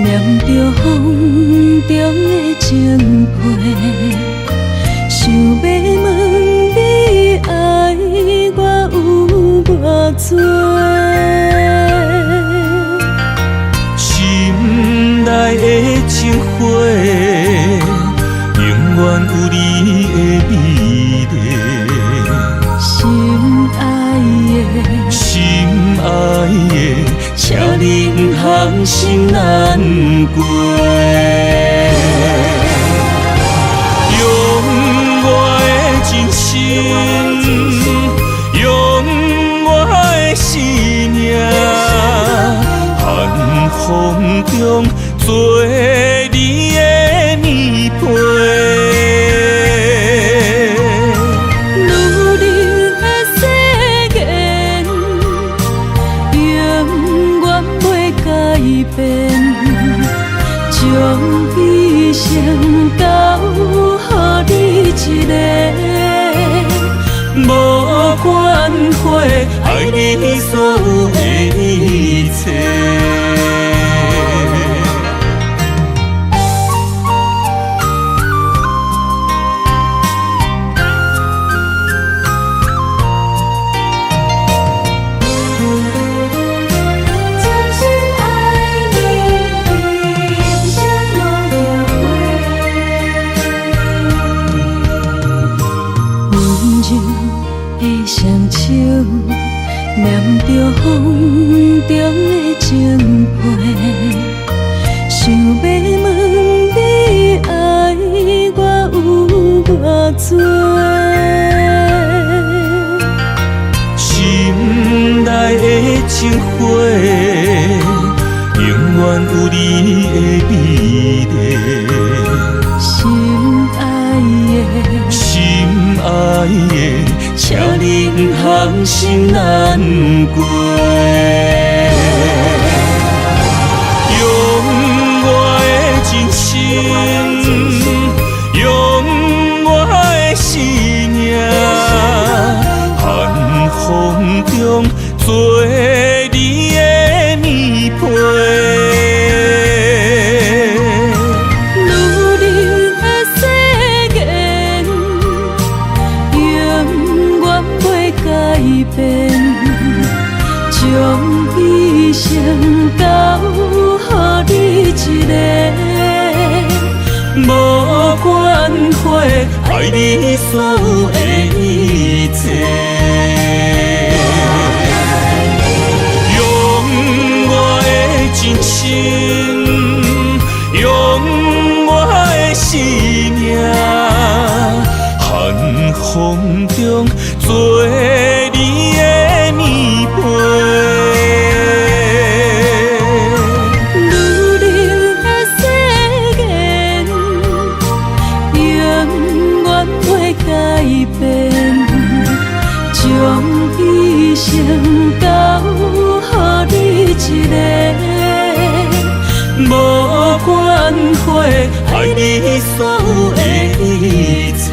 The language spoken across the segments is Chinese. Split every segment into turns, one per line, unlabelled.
念着风中的情批，想要问你爱我有偌多，
心内的情花，永远有你的美丽。
心爱的，
心爱的，请你不通心难过。用我的真心，用我的生命，寒风中做你的棉被。将一生交予你一个，无关悔，爱你所有的一切。念着风中的情批，想要问你爱我有偌多，心内的情花，永远有你的美丽。心爱的，心爱的，请你不通心难过。用我的真心，用我的生命，寒风中做你的棉被。将一生交予你一个，无关悔，爱你所有的一切。用我的真心，用我的生命，寒风中做你的棉被。将一生交予你一个，无关悔，爱你所有的一切。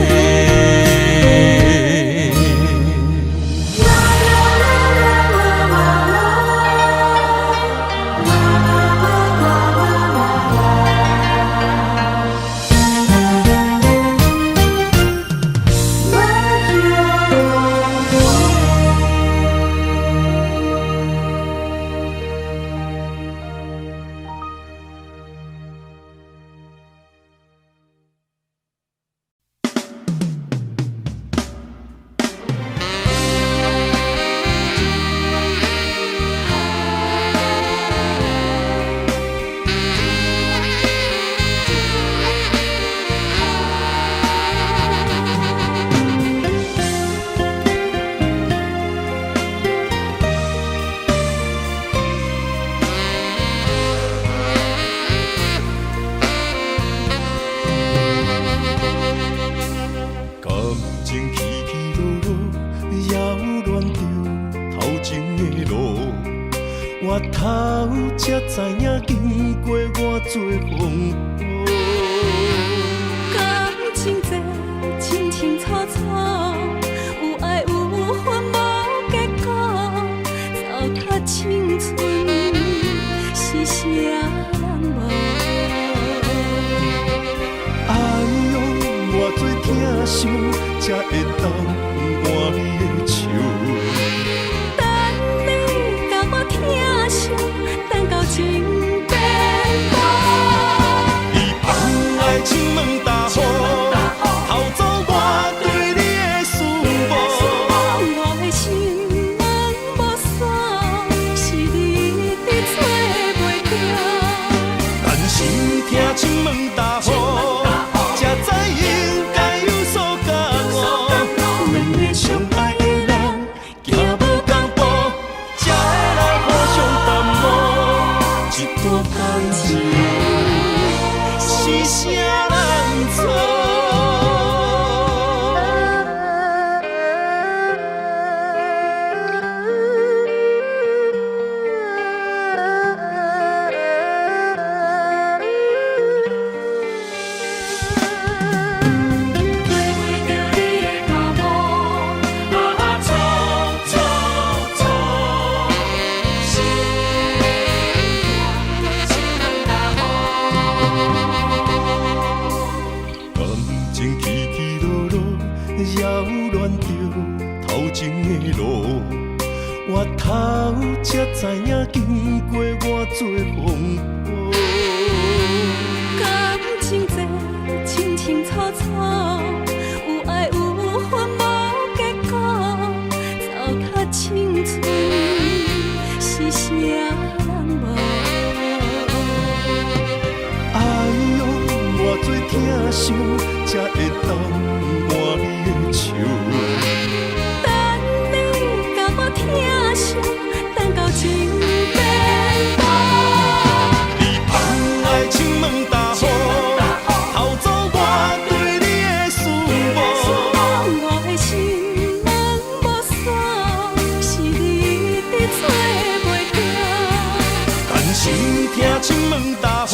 我头才知影，经过偌多风波。
感情这清清楚楚，有爱有恨无结果，糟蹋青春是啥人无？
偌多疼惜，才会当换你的手。
等你甲我疼惜，等到情变无。
你放爱情门大雨，偷走我对你的思慕。
我的心门无锁，是你伫找袂到。
但是听情门大雨，才知应该有所觉悟。两个相爱的人，行无同步，才会来互相淡薄。一段感情是啥人做？我头才知影，经过偌多风波。
感情这清清楚楚，有爱有恨无结果，糟蹋青春是啥人无？
哎呦，偌多疼惜，才会当换你的手。
疼惜，等到情变无。
你放爱情门大雨，偷走我对你的思慕。
我的心门无锁，是你伫找袂到。
但是听情门大雨，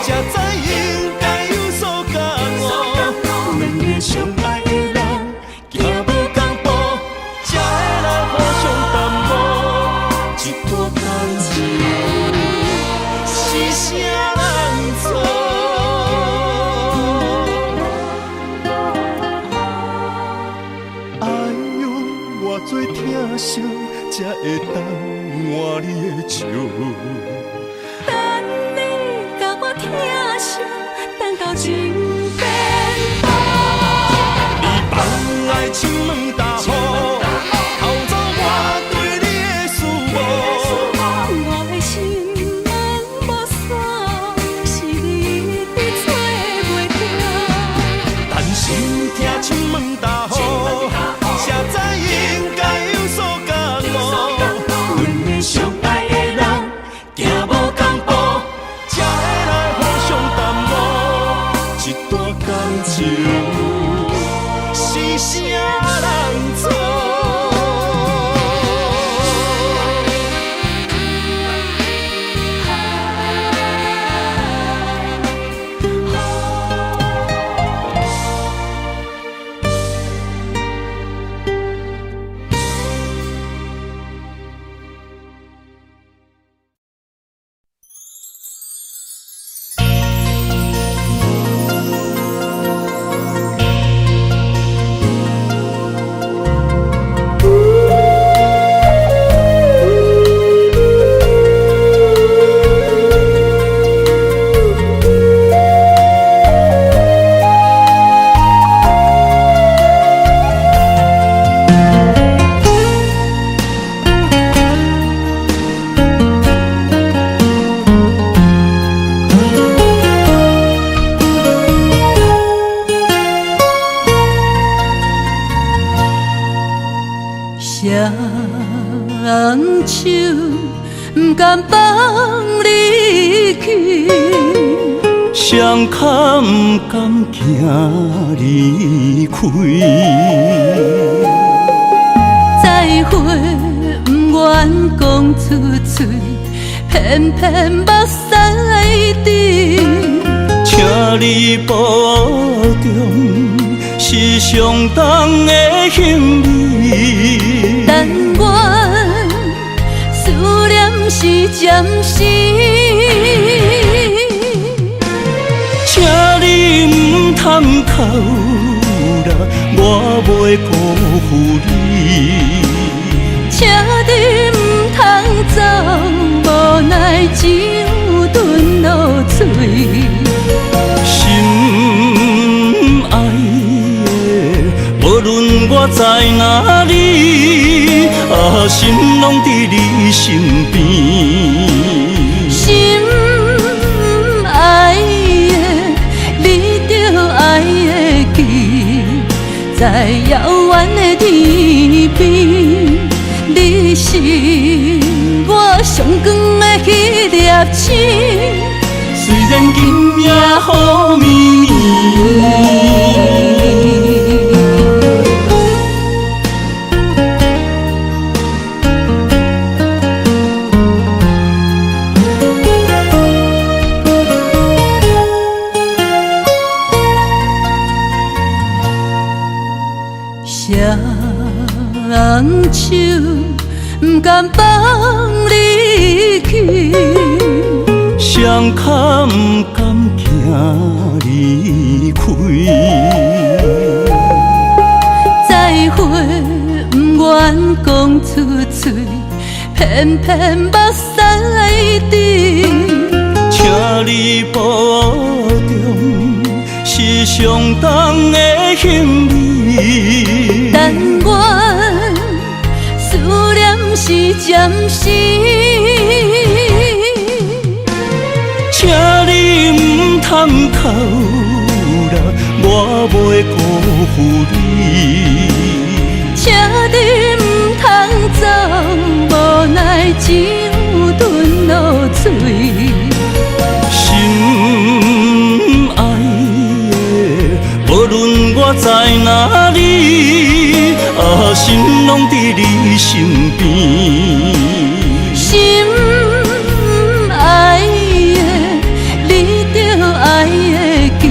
才知应该有所觉悟。两个相爱的人，行无同步，才会来互相淡薄。一段感情是啥人做？哎呦，偌多疼惜，才会当换你的手。
等你甲我疼惜，等到情变无。
你放爱情门大雨，偷走我对你的思慕。
我的心门无锁，是你伫找袂到。
但是听情门大雨，才知应该有所觉悟。两个相爱的人，行无同步，才会来互相淡薄。一段感情是啥人做？
双手不甘放你去，
双脚不甘行离开，
再会不愿讲出嘴，偏偏目屎滴。
请你保重，是上重的行李。
但愿思念是暂时，
请你唔通通靠啦，我袂辜负你。
车你唔通走，无奈只有吞落嘴。
心爱的，无论我在哪里，心拢伫你身边。
心爱的，你着爱会记，在遥远的天边，你是我上光的迄粒星。
虽然今夜雨绵绵。人手不甘放你去，双脚不甘行离开。
再会不愿讲出嘴，偏偏目屎滴。
请你保重，是上重的行李。
但愿思念是暂时，
请你唔通哭啦，我袂辜负你。
请你唔通走，无奈只有吞落嘴。
心爱的，无论我在哪里，心拢伫你身边。
心爱的，你着爱会记，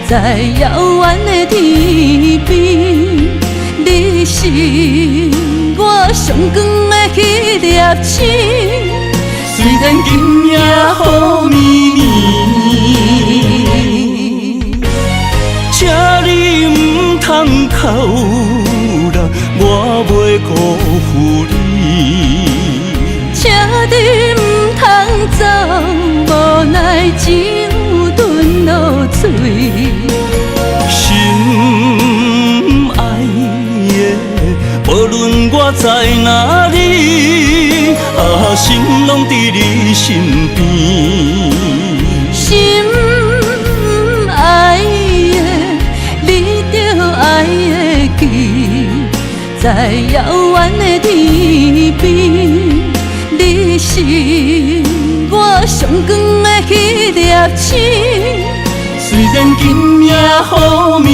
在遥远的天边，你是我上光的迄粒星。
虽然今夜雨绵绵，请你唔通哭啦，我袂辜负你。
请你唔通走，无奈只有吞落嘴。
心爱的，无论我在哪里，心拢伫你身边。
心爱的，你着爱会记，在遥远的天边，你是我上光的迄粒星。
虽然今夜雨绵绵。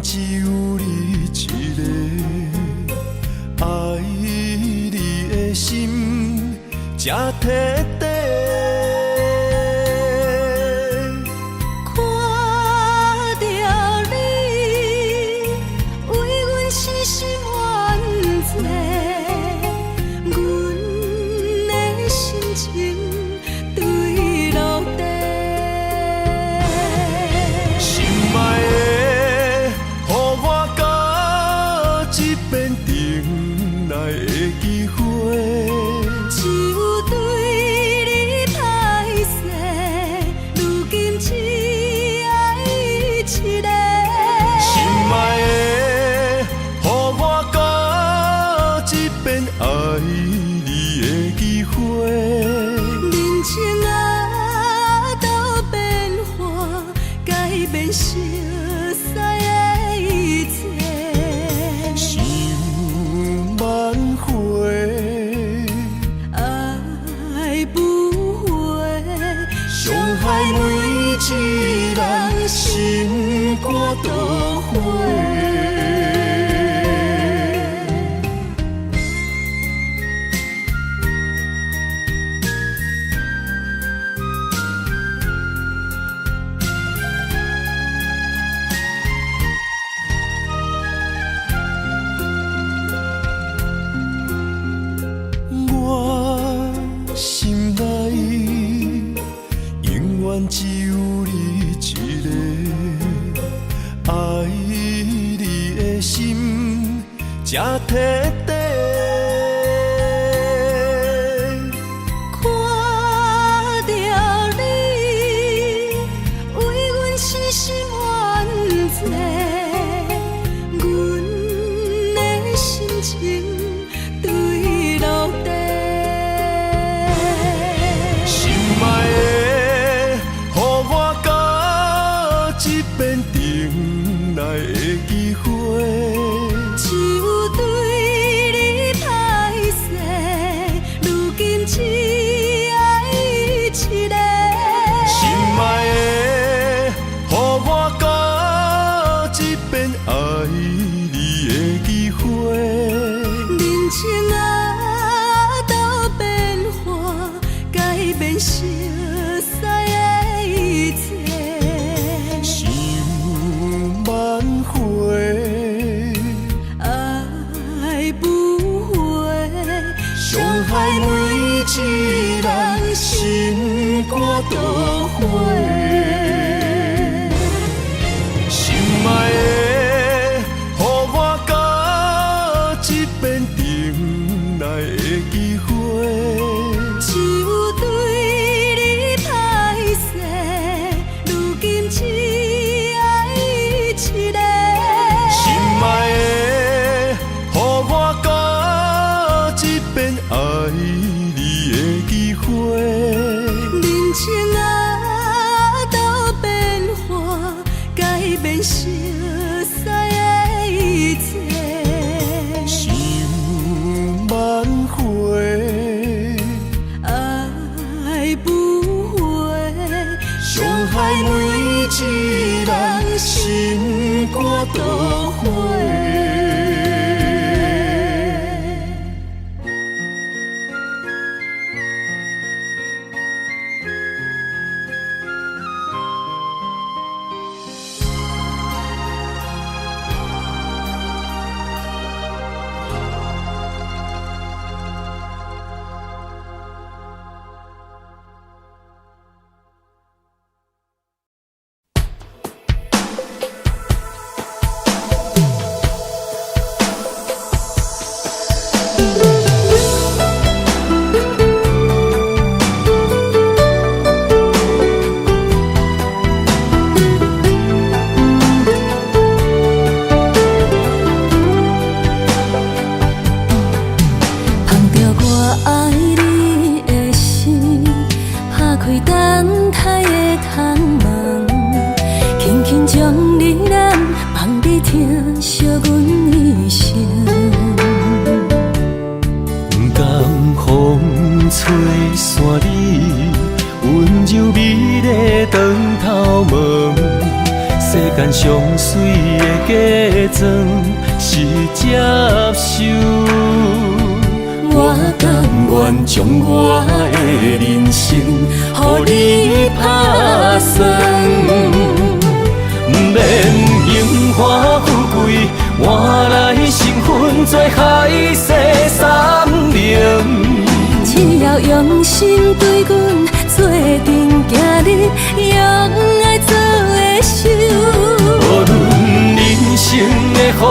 只有你一个，爱你的心才摕底。
看到你，为阮死心冤罪，阮的心情坠落地。
心爱的。
熟悉的一切。
心万回，
爱不回，
伤害每一人心肝都灰。我心内永远只有你一个，爱你的心才摕底。
看到你，为阮死心冤罪，阮的心情对落地。
心爱的，予我到一遍重来的机会。
就对你歹势，如今只爱一个。
心爱的，予我到一遍爱你的机会。
人情啊，都变化，改变熟悉的一切。
心万回，
爱不回，
伤害每一人心肝都灰。心爱的，予我到一遍重来的机会。
就对你歹势，如今只爱一个。
心爱的，予我到一遍爱你的机会。
人情啊，都变化，改变熟悉的一切。
心万回，
爱不回，
伤害每一人心肝都灰。上水的假装是接受，我甘愿将我的人生予你打算，不免荣华富贵换来身份做海誓山盟，
只要用心对阮做阵行日，用爱做的手。
无论人生的风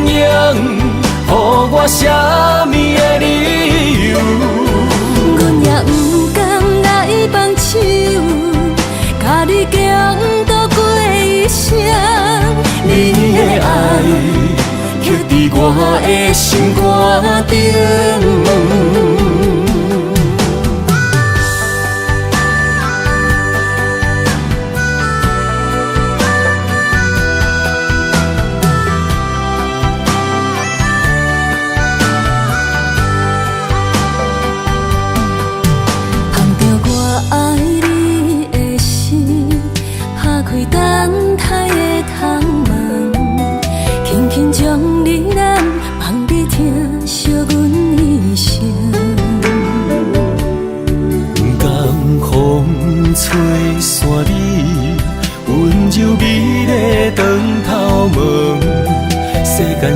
影，予我啥物的理由，
阮也不甘来放手，甲你共度过一生。
你的爱刻伫我的心肝顶。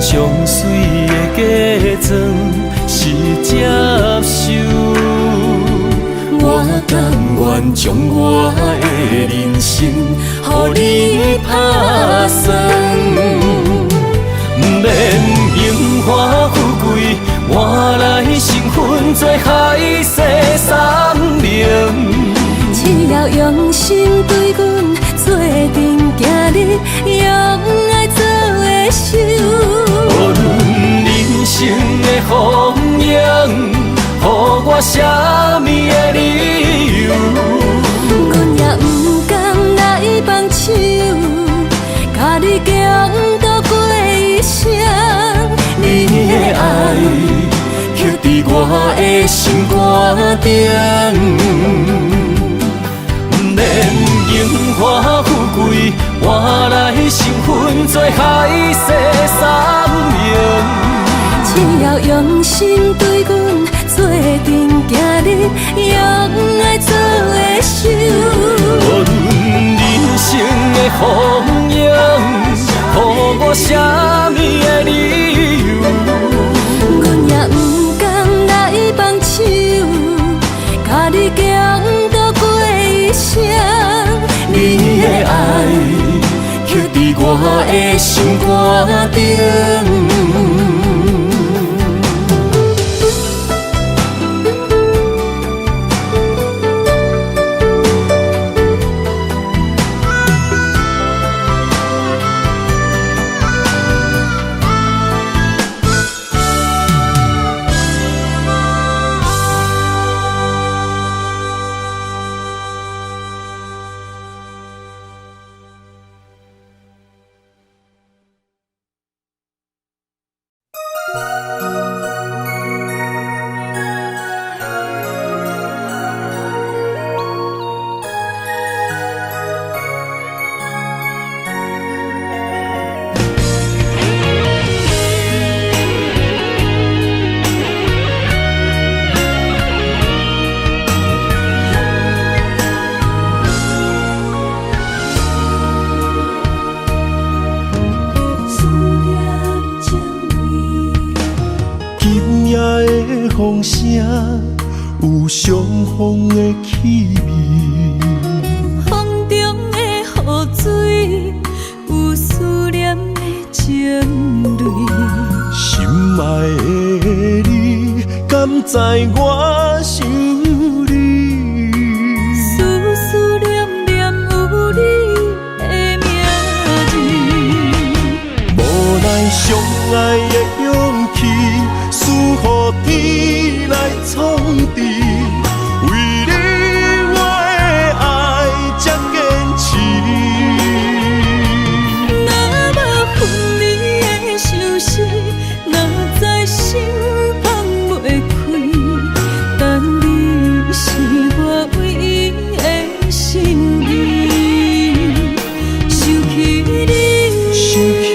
咱上水的假装是接受。我甘愿将我的人生，予你打算，不免荣华富贵，换来身份做海誓山盟。
只要用心对阮做阵行日，用爱做的手。
无论人生的风影，予我啥物的理由？
阮也不甘来放手，甲你共度过一生。
你的爱刻伫我的心肝顶。不免荣华富贵，换来身份做海誓山盟。
只要用心对阮做阵行日，用爱做的手。
无论人生的风影，予我啥物的理由？
阮也不甘来放手，甲你共度过一生。
你的爱刻伫我的心肝顶。
风声有相逢的气味，
风中的雨水有思念的情泪。
心爱的你，敢知我想你？
思思念念有你的名字，
无奈相爱的勇气，输予天来创治。为你我的爱才坚持。
若无分离的相思，若在心放袂开。但你是我唯一的心意，想起你，
想起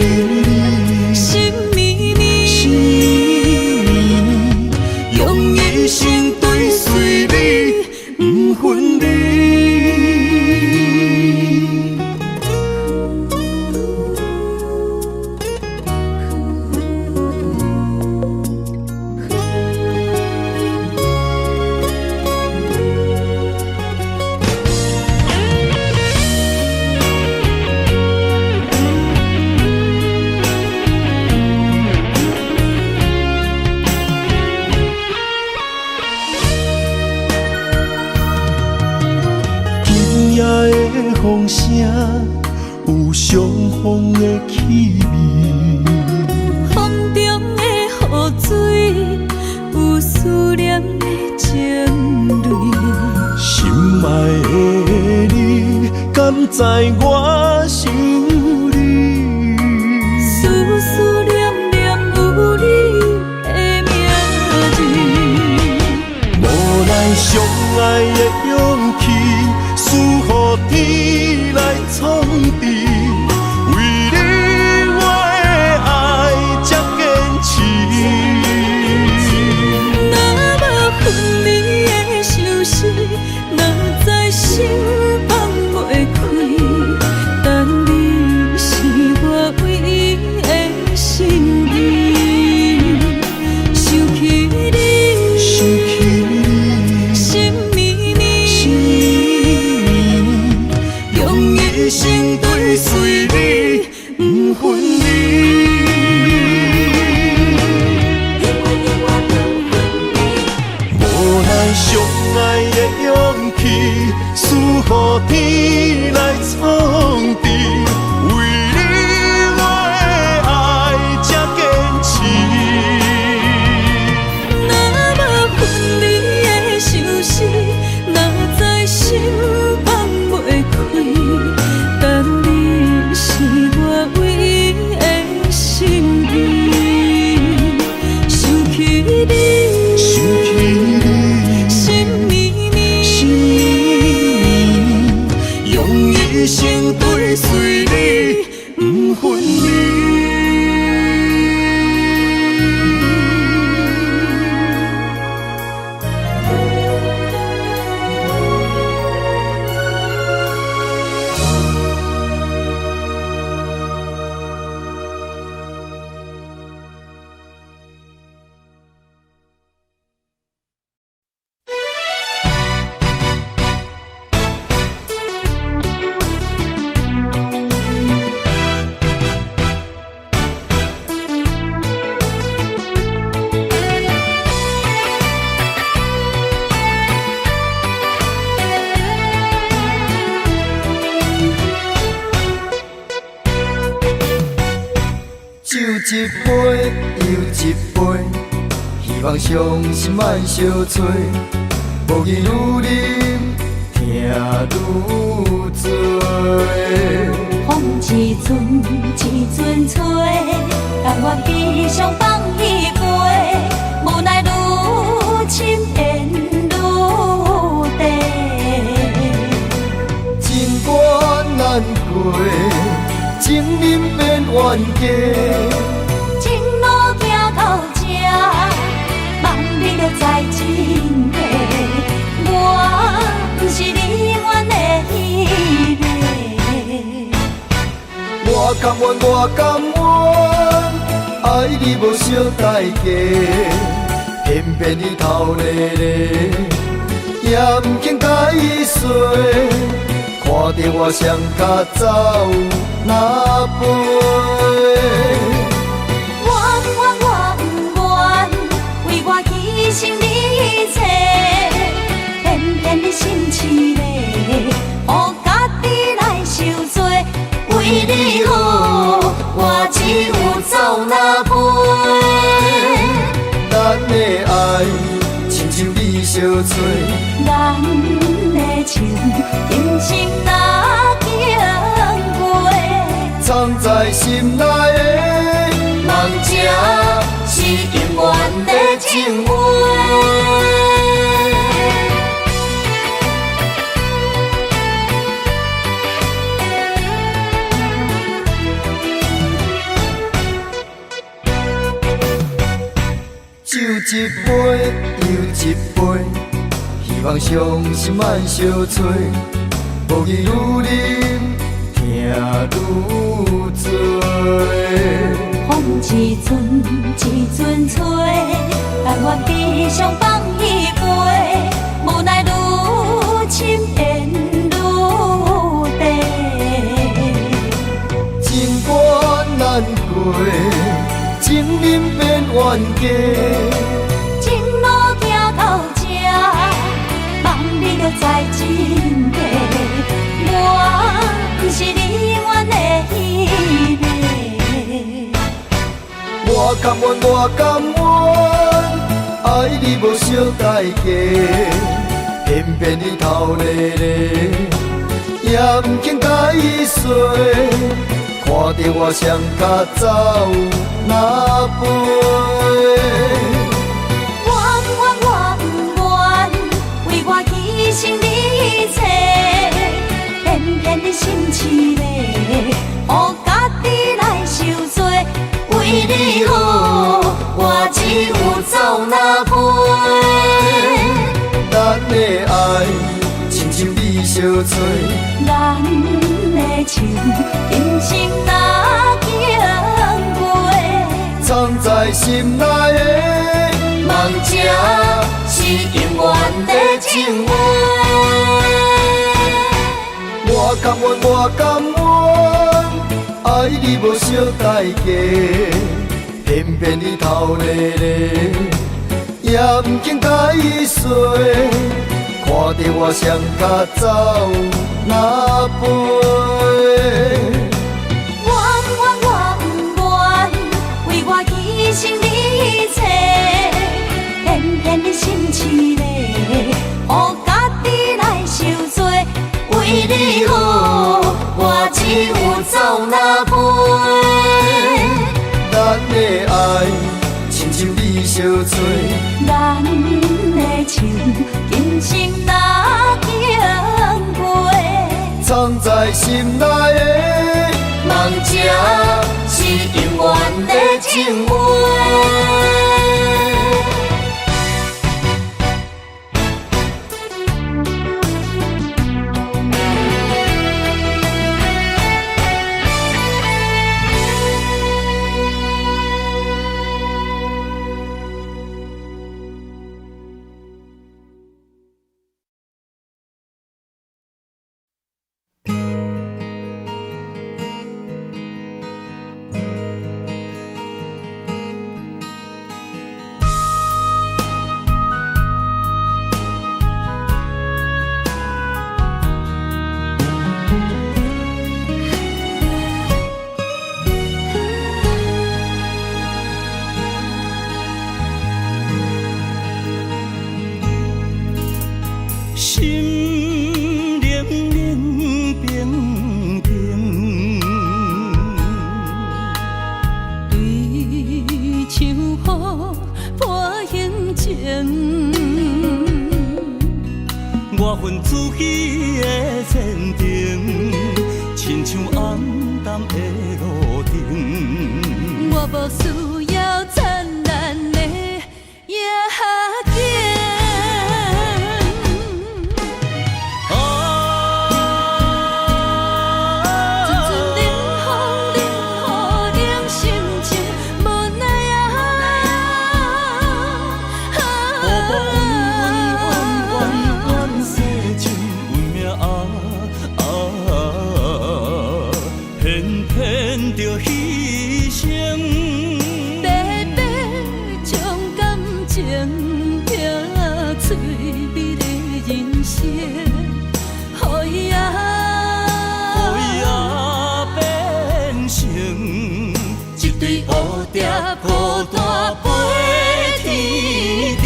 你，
心绵绵，
心绵绵，用一生追随你，不分离。今夜的风声有相逢的气味，
风中的雨水有思念的情泪。
心爱的你，敢知我想你？
思思念念有你的名字，
无奈相爱的勇气，输予天来创治。为你我的爱才坚持。
若无分离的相思，若在心放袂开。
酒一杯又一杯，希望伤心莫相催。无意愈啉，听愈醉。
风一阵一阵吹，但我悲伤放伊飞，无奈愈深缘愈低。
情关难过，情人变冤家。
情路行到这，望你着知真谛。我不是你愿的迄个。
我甘愿，我甘愿，爱你无小代价，偏偏你头咧咧，也不肯解释。看着我双脚走哪飞？
我不愿，为我牺牲你一切，偏偏你心痴咧，予家己来受罪。为你好，我只有走哪飞？
咱的爱亲像你相吹，
咱的情今生若经过，
藏在心内的梦，
这是永远的情话。
酒一杯又一杯，希望伤心莫相催。无意愈啉，听愈醉。
风一阵一阵吹，但我悲伤放伊飞，无奈愈深缘愈低。
情关难过，情人变冤家。
情路行到这，望你着知真谛。我不是你愿的迄个。
我甘愿，我甘愿，爱你无小代价，偏偏你头咧咧，也不肯解释。看着我双脚走哪飞？
我不愿，为我牺牲你一切，偏偏你心痴咧，予家己来受罪。为你好，我只有走哪飞？
咱的爱亲像你相吹，
咱的情今生若经过，
藏在心内的
梦，这是永远的情话。
我甘愿，我甘愿，爱你无小代价，偏偏你头咧咧，也不肯解释。看着我双脚走哪飞？
我不愿，为我牺牲你一切，偏偏你心痴咧，予家己来受罪。为你好，我只有走哪飞？
咱的爱亲像你相吹，
咱的情今生若经过，
藏在心内的
梦，这是永远的情话。破形情。
我份自己的前程，亲像暗淡的路灯。
我无需要灿烂的夜景。
孤单飞天顶。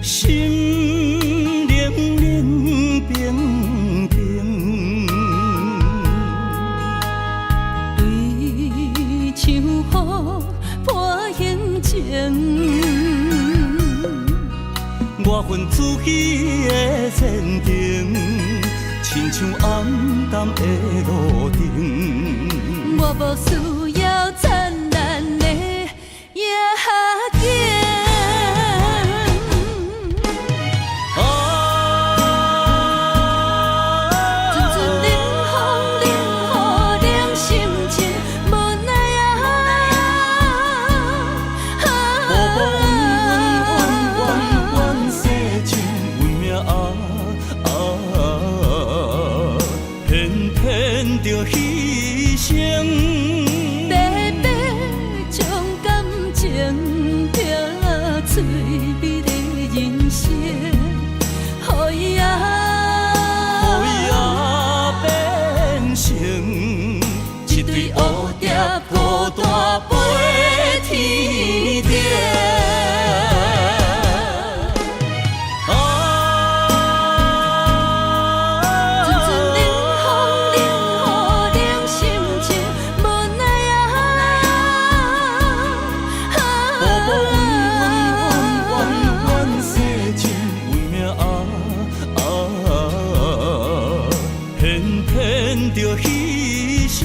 心冷冷冰冰。
像雨破形情，
我份自己的前程，亲像暗淡的路灯。
我无需要灿烂的夜景。着牺牲，白白将感情拼翠美的人生，予伊
变成一对蝴蝶，孤单飞天顶。着牺牲，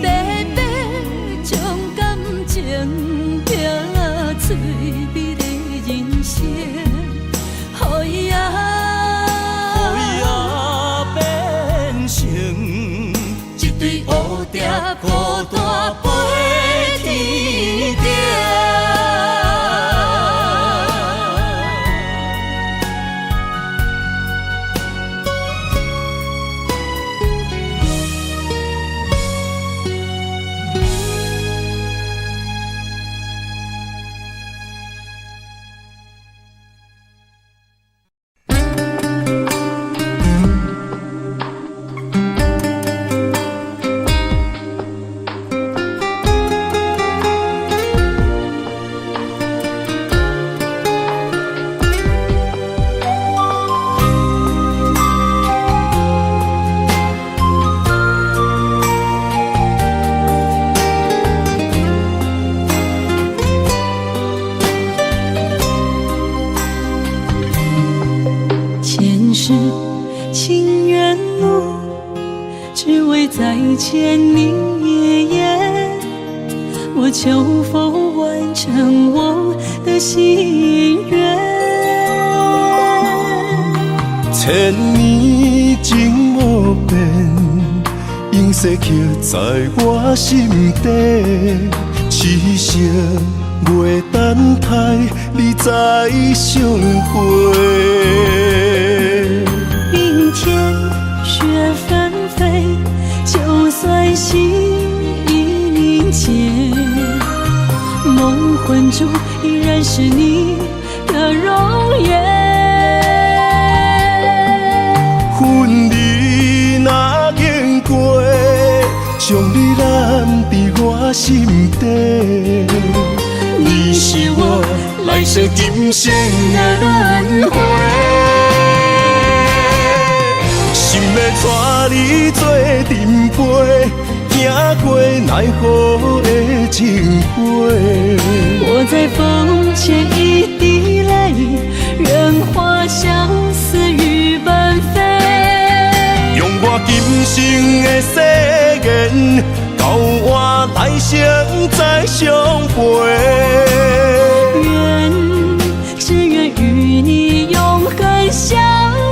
白白将感情拼翠美的人生，予伊
变成一对蝴蝶，孤单飞天顶。
情缘路，只为再见你一眼。我求否完成我的心愿？
千年情无变，永世刻在我心底。痴情袂等待，你再相会。
冰天雪纷飞，就算心已凝结，梦魂中依然是你的容颜。
婚礼若经过，将你揽伫心底。你是我来世今生的轮回，心要带你做阵陪，行过奈何的情花。
我在风前一滴泪，任花相思雨纷飞。
用我今生的誓言，交换来生再相陪。
只愿与你永恒相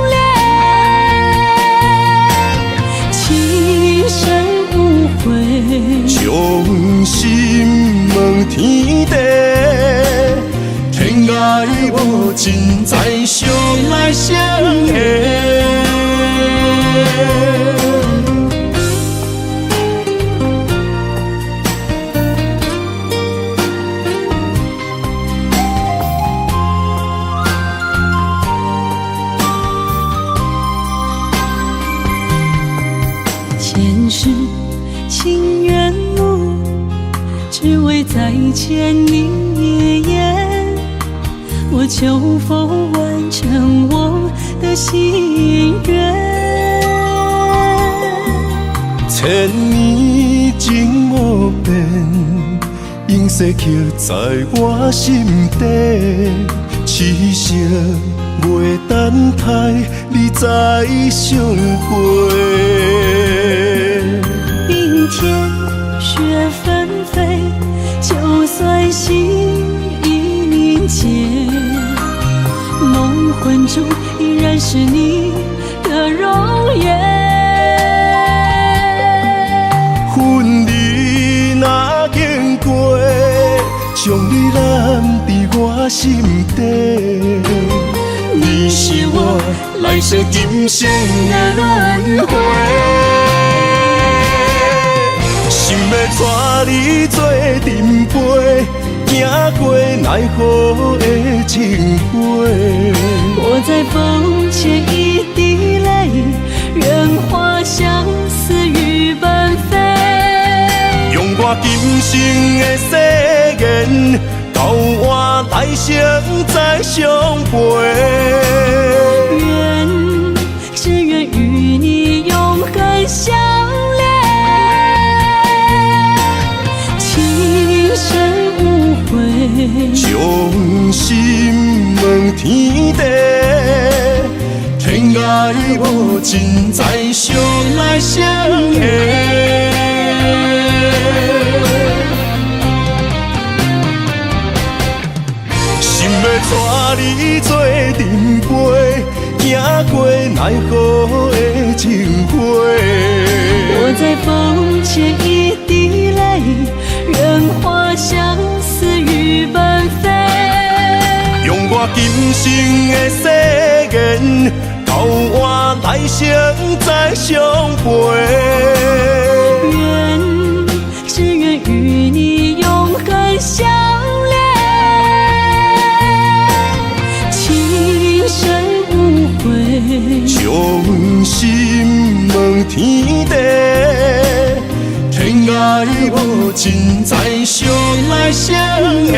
恋，情深无悔，
将心问天地，天涯无尽，再相来相会。
前世情缘路，只为再见你一眼。我求否完成我的心愿？
千年情无变，永世刻在我心底。痴情袂等待，你再相会。
冰天雪纷飞，就算心已凝结，梦魂中依然是你的容颜。
分离若经过，将你揽在我心底。你是我来世今生的轮回，心要带你做阵陪，行过奈何的情花。
我在风前一滴泪，任花相思雨纷飞。
用我今生的誓言，交换来生再相陪。
只愿与你永恒相恋，情深无悔，
将心问天地，天涯无尽，再相来相会。心要带你做阵陪，行过奈何的情花。
我在风前一滴泪，任花相思雨纷飞。
用我今生的誓言，交换来生再相陪。
只愿与你永恒相恋，情深无悔，
将心问天地，天涯无尽，再相来相会。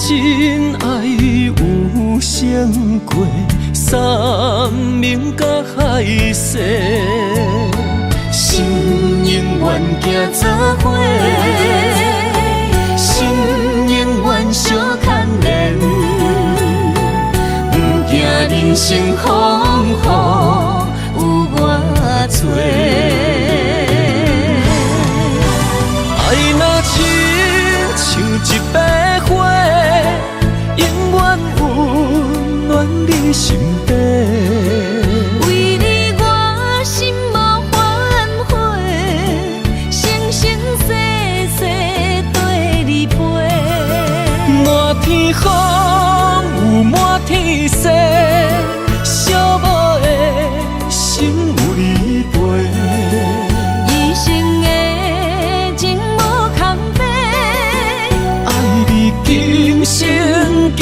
真爱有成过，山明甲海誓，心永远行做伙，心永远相牵连，不惊人生风雨有我做。爱若亲像一把火，永远温暖你心底。
为你我心无反悔，生生世世跟你陪。
满天风有满天雪，寂寞的心有你陪。
一生的情无空白，
爱你今生今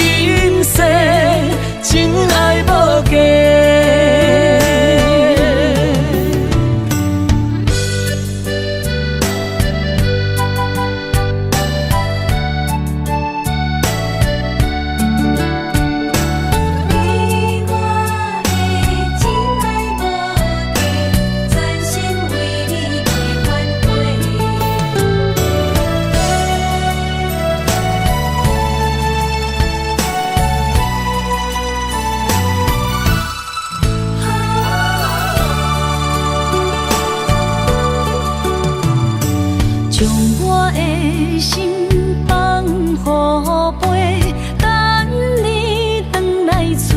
世，真爱无价。
你我的真爱无价，全心为你袂反将我的心放乎飞，等你回来找。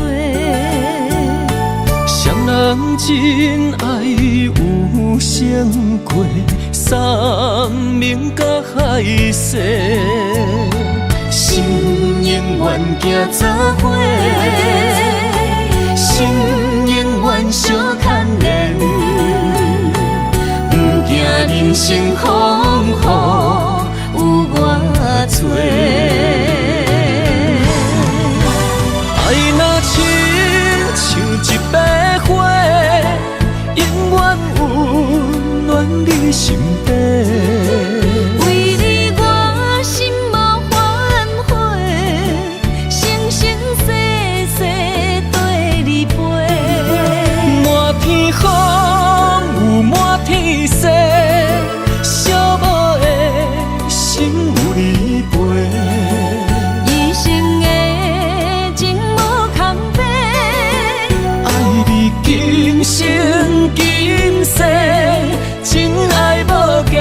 双人真爱有成过，山明甲海誓，心永远行做伙，心永远相牵连，不惊人生风雨有我做。爱若亲像一把火，永远温暖你心底。
为你我心无反悔，生生世世跟你陪。
满天风有满天雪，寂寞的心有你陪。
一生的情无空白，
爱你今生今世，真爱无价。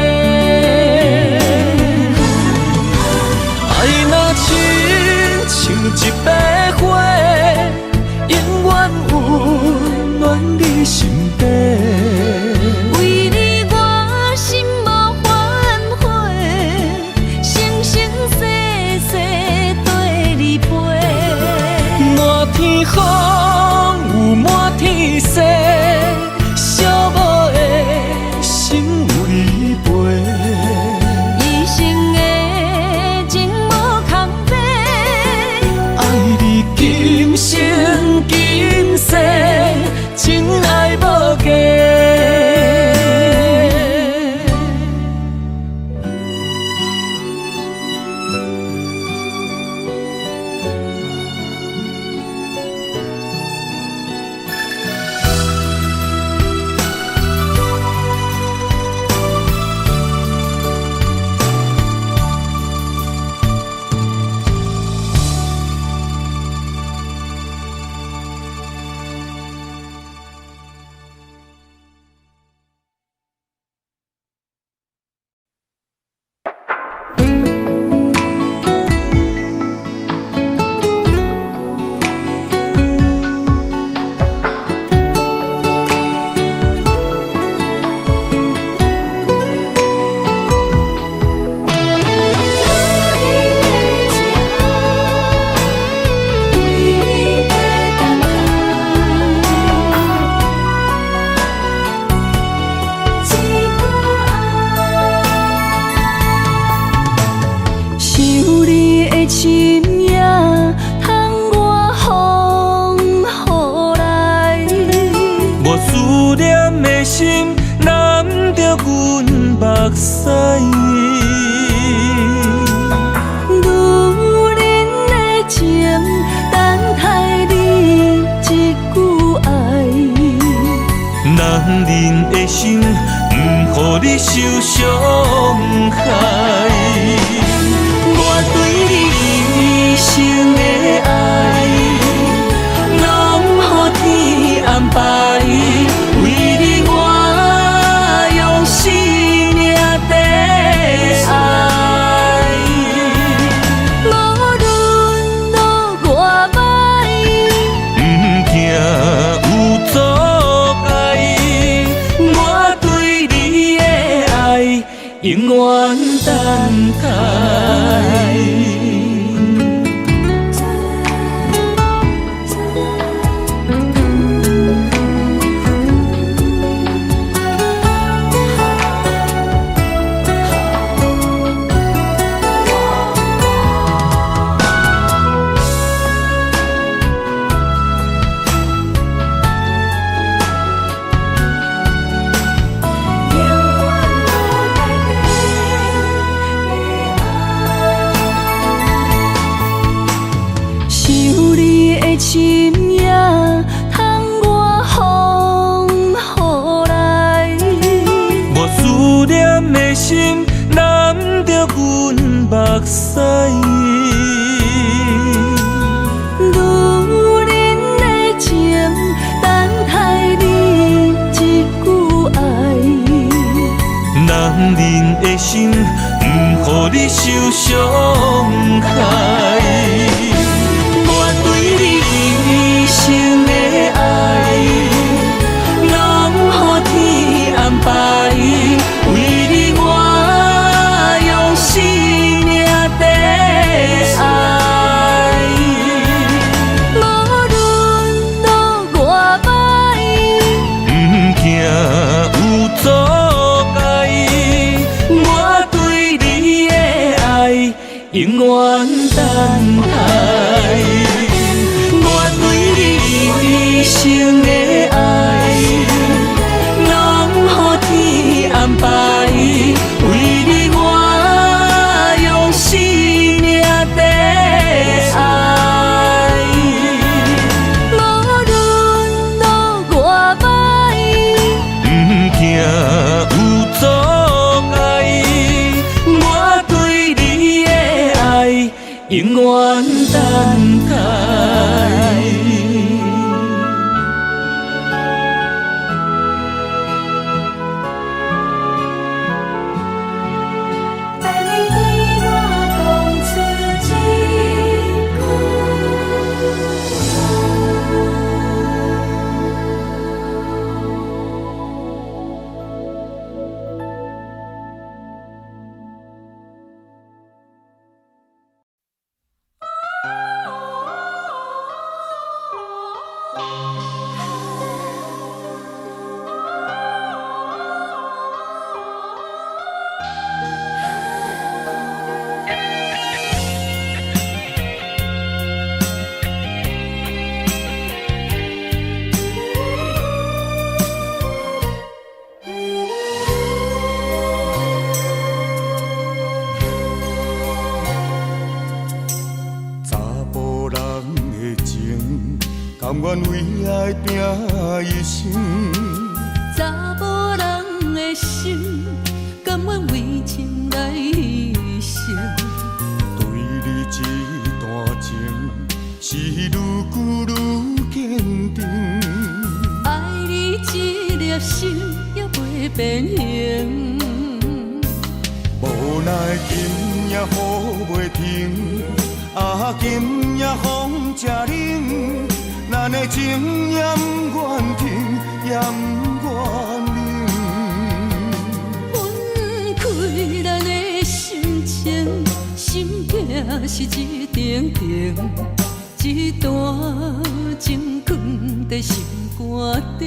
爱若亲像一把火，永远温暖你心底。
为你我心无反悔，生生世世跟你陪。
满天风有满天雪，寂寞的心有你陪。
一生的情无空白，
爱你今生今世，真爱无价。使
女人的情，等待你一句
心，不予你受伤害。我对你一生的爱，拢予天安排。为你我用生命在爱。
无论路偌歹，
不惊有阻碍，我对你的爱永远等待。
心也通我风雨来，
我思念的心染着阮目屎，
女人的情等待你一句爱，
男人的心不予你受伤害。一生的爱，拢予天安排。为你我用生命在爱。
无论路偌歹，
不惊有阻碍，我对你的爱永远等待。一生的爱，拢予天安排。为你我用生命在爱。
无论路偌歹，
不惊有阻碍，我对你的爱永远等待。
甘愿为爱拼一生，
查某人的心，甘愿为情来牺牲。
对你这段情，是愈久愈坚定。
爱你一粒心也袂变形，
无奈今夜雨袂停，今夜风正冷。咱的情也不愿停，也不愿冷。
分开咱的心情，心境是一定定，一段情藏在心肝顶。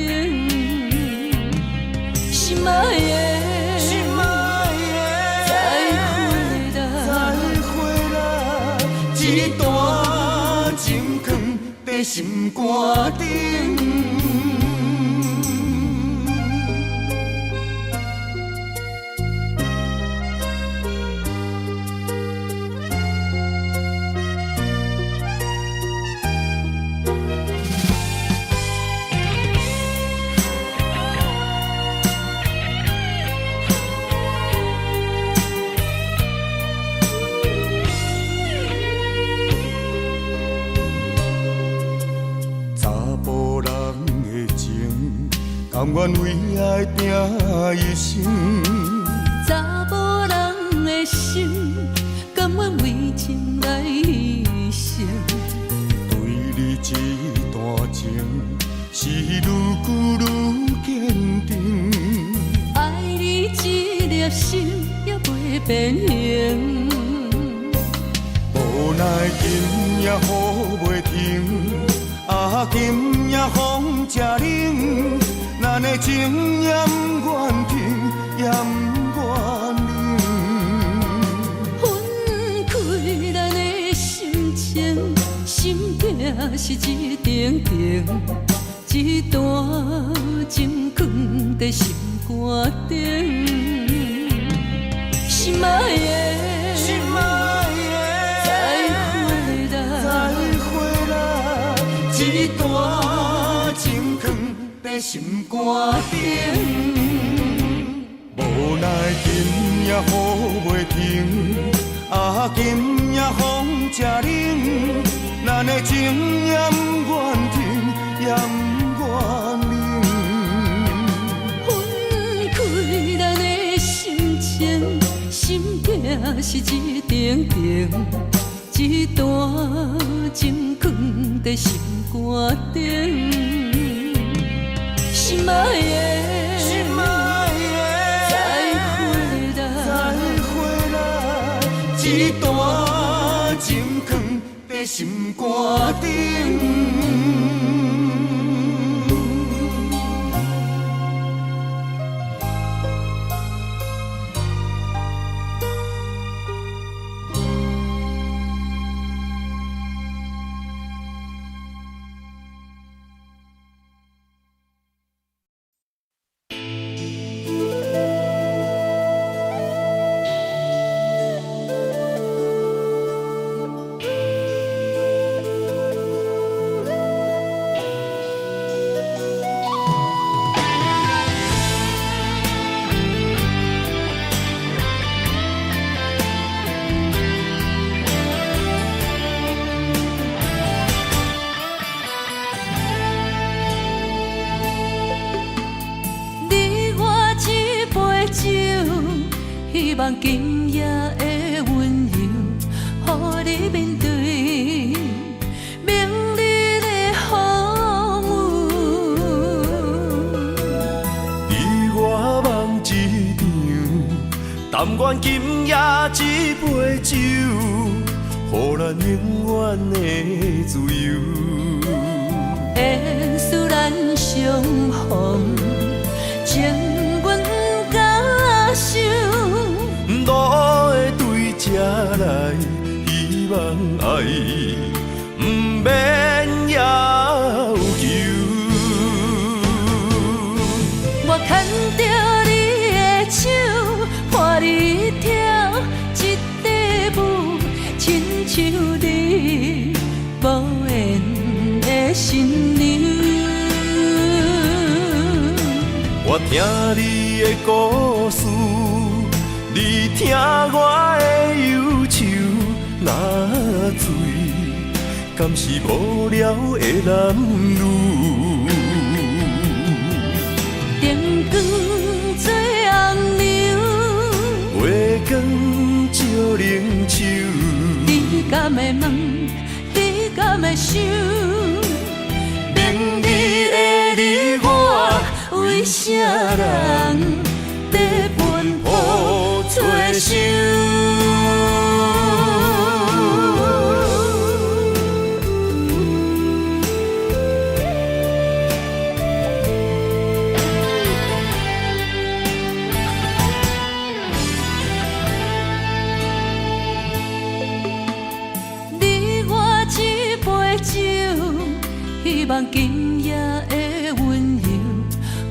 心爱的，再会啦，
一段情藏在心肝顶。甘愿为爱拼一生。
查某人的心，甘愿为情来牺牲。
对你这段情，是愈久愈坚定。
爱你这粒心也袂变形。
无奈今夜雨袂停，啊，今夜风正冷，咱的情也不愿停，也不愿冷。
分开咱的心情，心境是一定定，一段情放在心肝顶。心爱的，
心爱的，
再回来，
一段情放在心肝顶。无奈今夜雨袂停，啊，今夜风正冷，咱的情也不愿停，也不愿冷。
分开咱的心情，心境是一定定，一段情放在心肝顶。心爱的，
心爱的，再回来，一段情放在心肝顶。
希望今夜的温柔，予你面对明日的风雨。
你我梦一场，但愿今夜一杯酒，予咱永远的自由。
缘使咱相逢，情愿甲受。
路的对这来，希望爱不免要求。
我牵着你的手，伴你跳一支舞，亲像你无言的新娘。
我听你的故事，你听我的忧愁，那水敢是无聊的男女？
灯光做红娘，
月光照冷手，
你敢会问，你敢会想，明日的你我为啥人在奔波做想？你我一杯酒，希望今夜的温柔，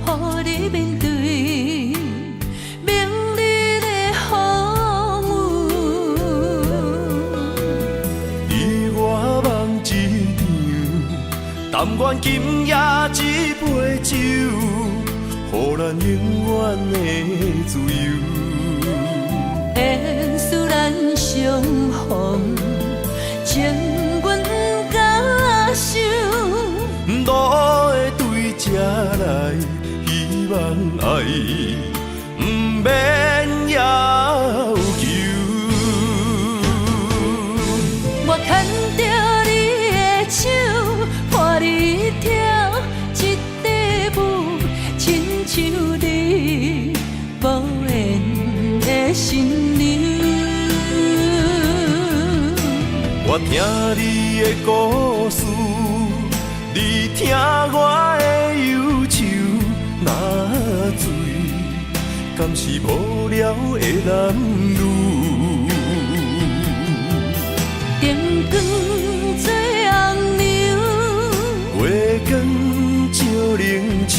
予你面对明日的风雨。
你我梦一场，但愿今夜一杯酒，予咱永远的自由。
缘使咱相逢，情愿甲受。
路的对这来，希望爱，不免要求。
我牵着你的手，伴你跳一支舞，亲像你无言的新娘。
我听你的故事，你听我的忧愁，若醉，敢是无聊的男女？
灯光做红娘，
月光照冷手，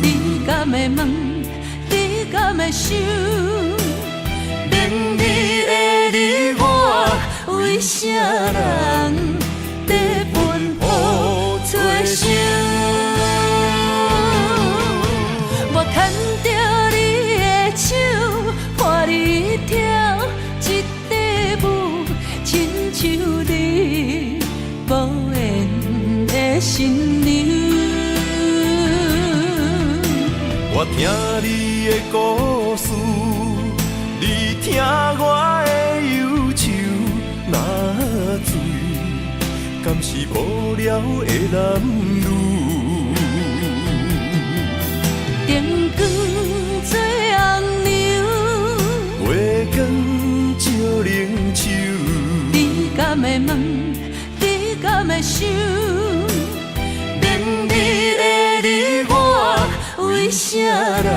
你敢会问，你敢会想，明日的你我，为啥人在奔波做相？我牵着你的手，伴你跳一支舞，亲像你无言的新娘。
我听你的故事，你听我的忧愁，若醉，敢是无聊的男女？
灯光做红娘，
月光照冷手，
你敢会问，你敢会想，明日的你我，为啥人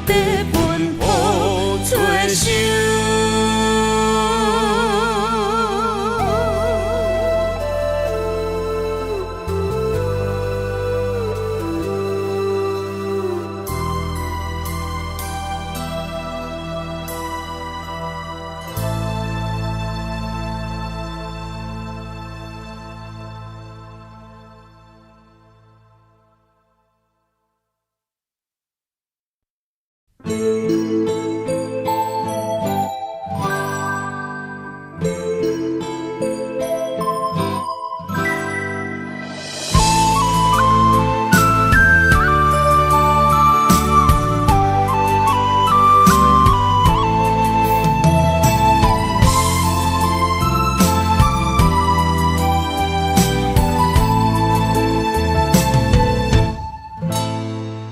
在奔波做相？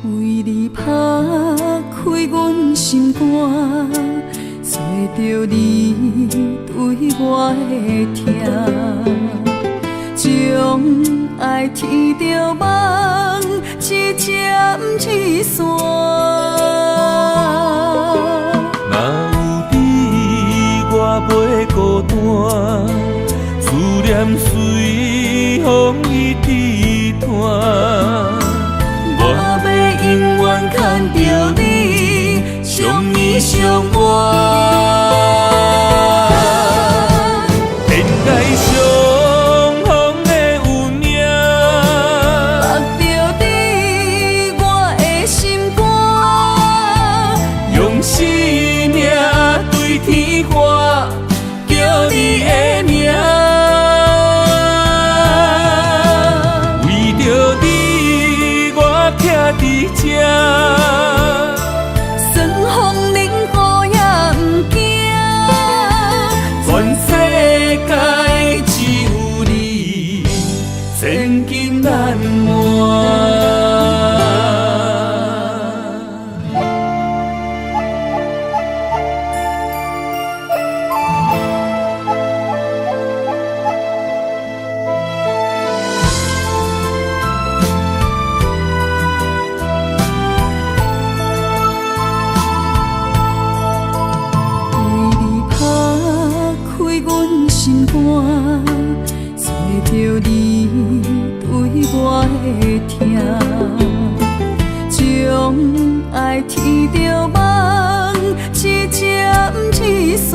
为你拍开阮心肝，找着你对我的疼，将爱天着梦，一针一线。
若有你，我袂孤单，思念随风一直传。
我要永远牵着你，相依相偎。
恋爱相逢的有影，
目着你，我的心肝，
用生命对天喊，叫你的名。为着你，我徛伫这。
算风冷雨也不惊，
全世界只有你，千金难换。
心肝，找着你对我的疼，将爱天着梦，一针一线。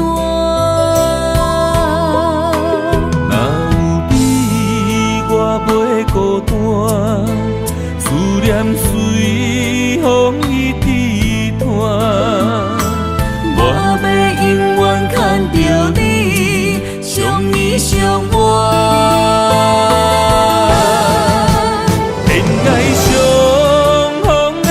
若有你，我袂孤单，思念随风一直传。
我要永远牵着你，相依相偎。
恋爱相逢的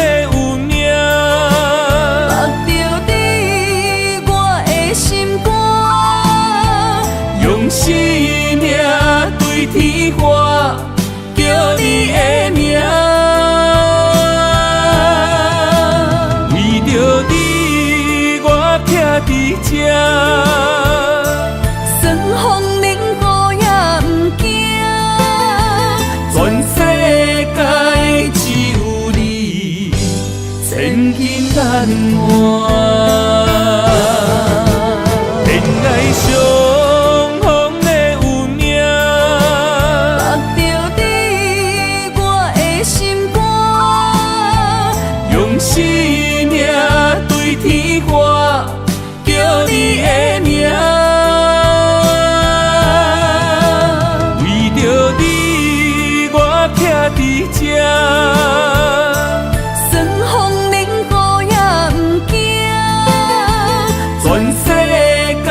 满。恋爱相逢的有命，
目着你我的心肝，
用生命对天喊，叫你的名。为着你，我徛伫这。
算风冷雨也不惊，
全世界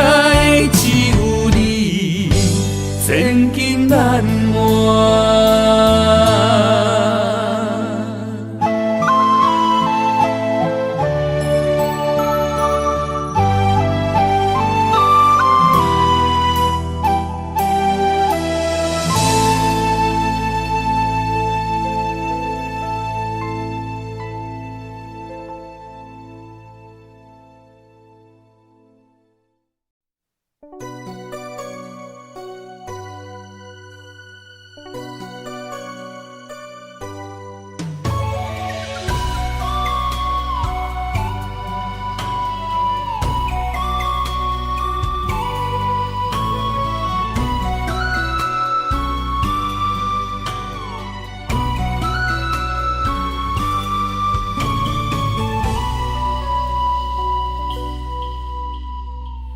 只有你，千金难换。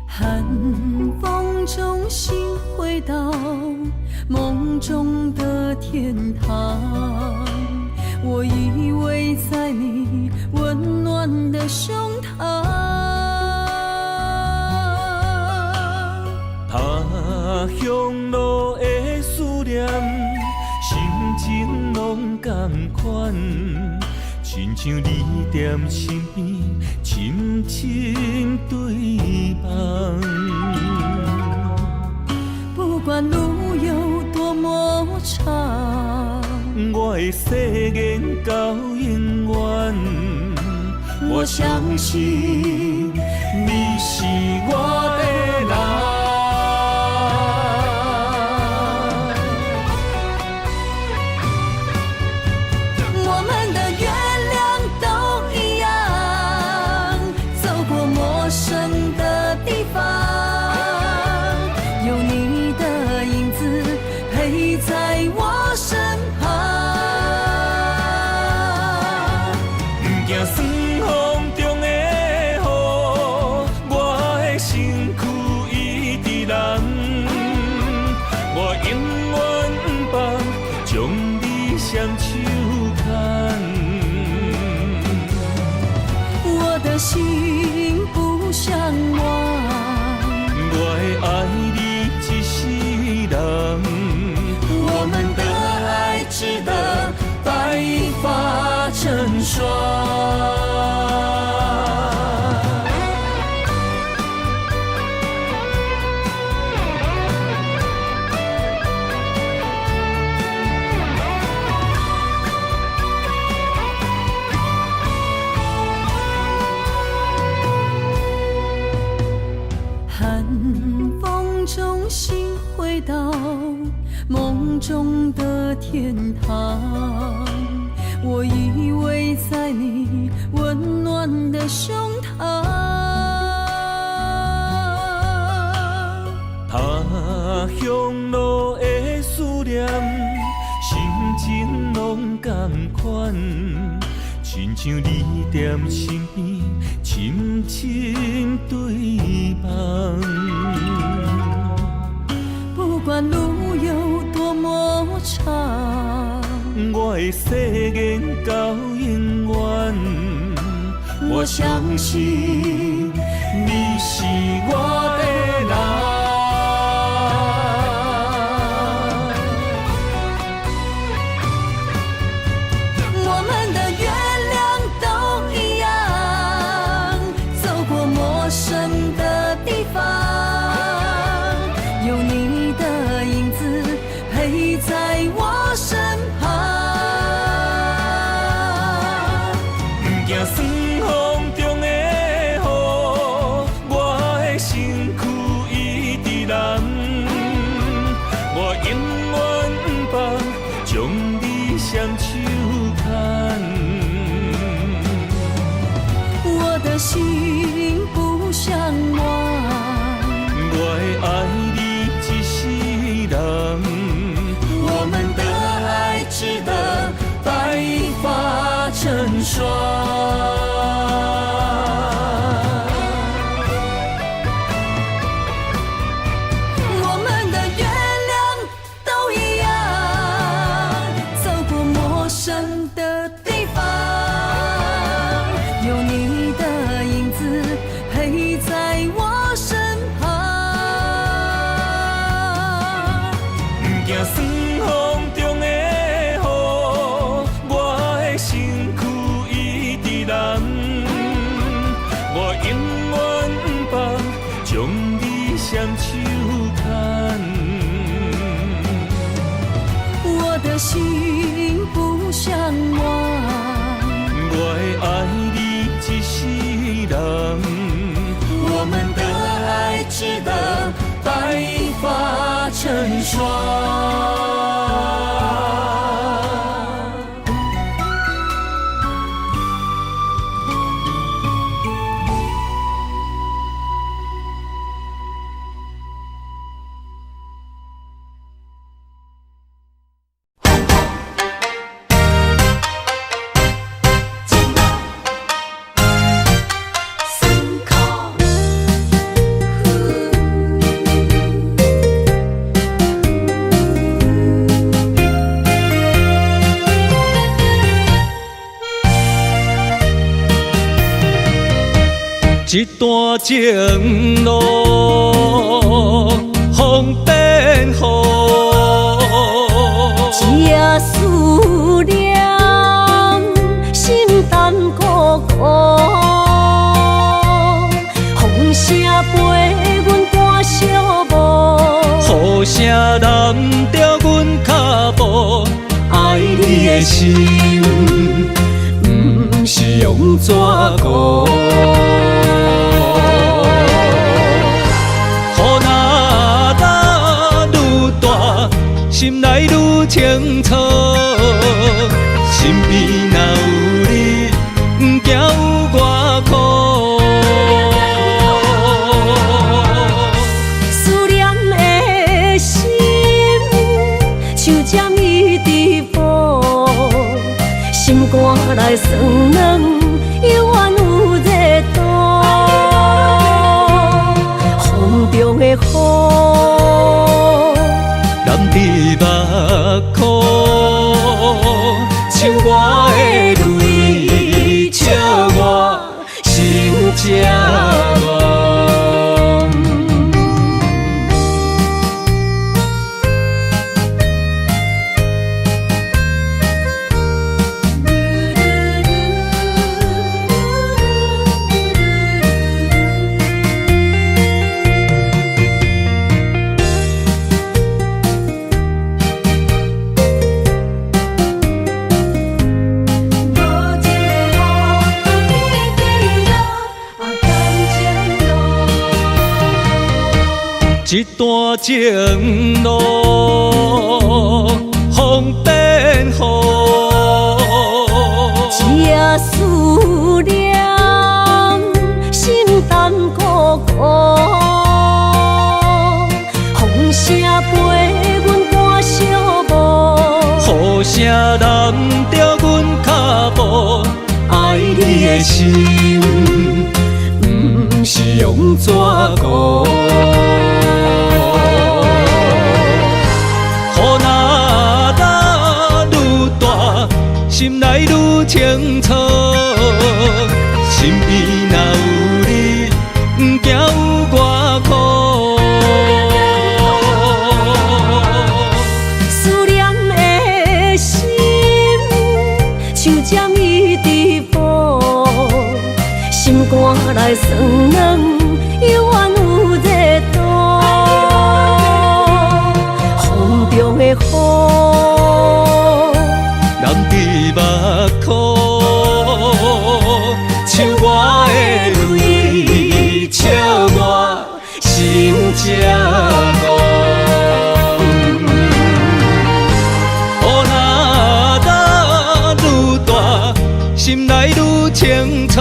寒风中心回到梦中的天堂，我依偎在你温暖的胸膛。
他乡路的思念，心情拢同款，亲像你踮身边，深深对望。
不管路有多么长，
我的誓言到永远。我相信你是我的人。
我们的月亮都一样，走过陌生的地方，有你的影子陪在我身旁。
不惊酸风中的雨，我的身躯一直人。我永远不放，将你双手牵。
我的心不想忘，
我会爱你一世人。我们的爱值得白发成霜。
寒风中心回到梦中的天堂，我依偎在你温暖的胸膛。
他乡路的思念，心情拢同款，亲像你踮身边，深深对望。
不管路有多么长，
我的誓言到永远。我相信你是我的人。
我们的月亮都一样，走过陌生的地方，有你的影子陪在我身旁。
不惊酸风中的雨，我的心算风中的雨，我的身躯一直蓝。我永远不将你双手牵。
我的心不像我，
我会爱你一世人。我们的爱值得白发成霜。一段情路，风变雨，
这思念心淡孤孤，风声陪阮赶小步，
雨声淋着阮脚步，爱你的心，不是用纸糊。心内愈清楚，身边若有你，不惊有我苦。
思念的心像针一直补，心肝内酸软，犹原有热度。风中的雨。
目眶，像我的泪，笑我心这乱。一段情路，风变雨，
这思念心淡孤孤，风声陪阮赶小步，
雨声淋着阮脚步，爱你的心，不是用纸糊。心内愈清楚，身边若有你，不惊有我苦。
思念的心像针一直补，心肝内酸软，犹原有热度。风中的雨。目眶，像我的泪，笑我心这乱。雨若打愈大，心内愈清楚，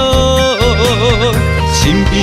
身边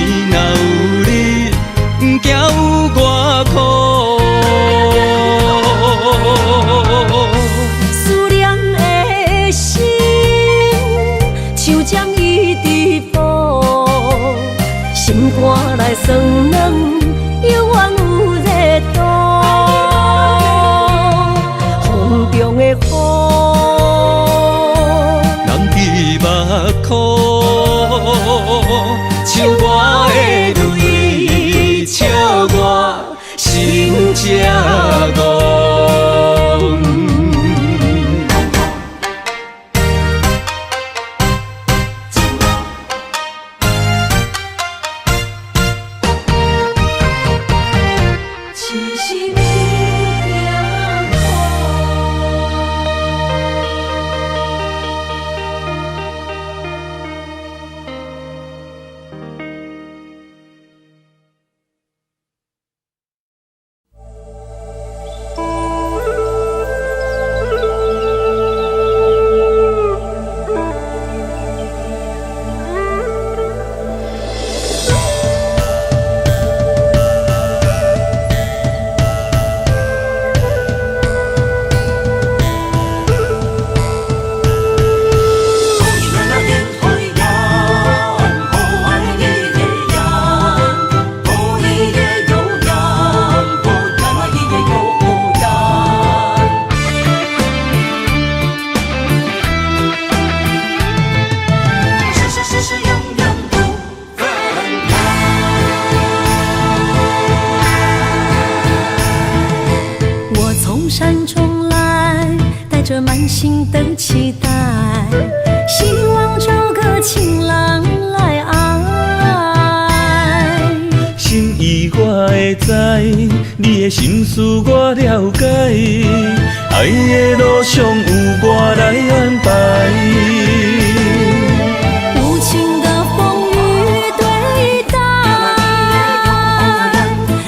着满心的期待，希望找个情郎来爱。
心意我会知，你的心思我了解，爱的路上有我来安排。
无情的风雨对待，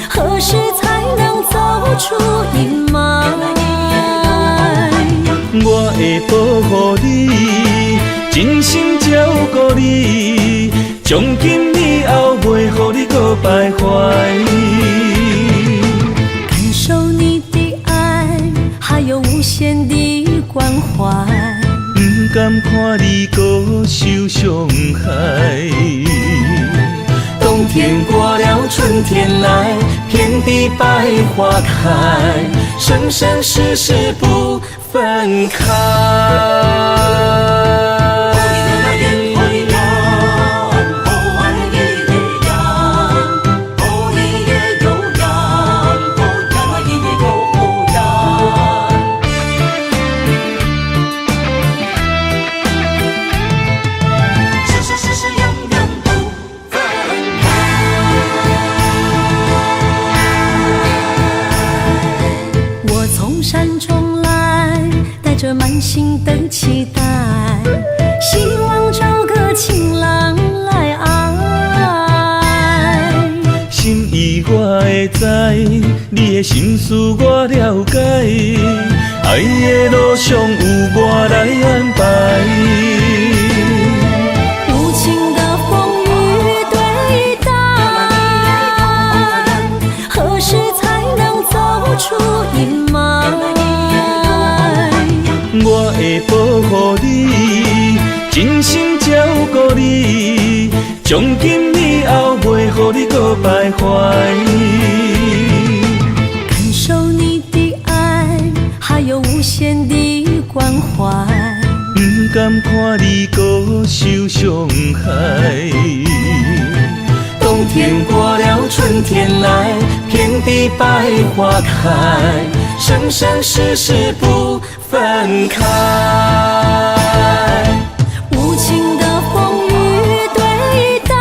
何时才能走出阴霾？
我会保护你，真心照顾你，从今以后袂予你搁徘徊。
感受你的爱，还有无限的关怀，
不甘看你搁受伤害。冬天过了，春天来，遍地百花开，生生世世不分开。
山中来，带着满心的期待，希望找个情郎来爱。
心意我会知，你的心思我了解，爱的路上有我来安排。
无情的风雨对待，何时才能走出阴霾？
我会保护你，真心照顾你，从今以后袂予你搁徘徊。
感受你的爱，还有无限的关怀，
不甘看你搁受伤害。冬天过了，春天来，遍地百花开，生生世世不分开。
无情的风雨对待，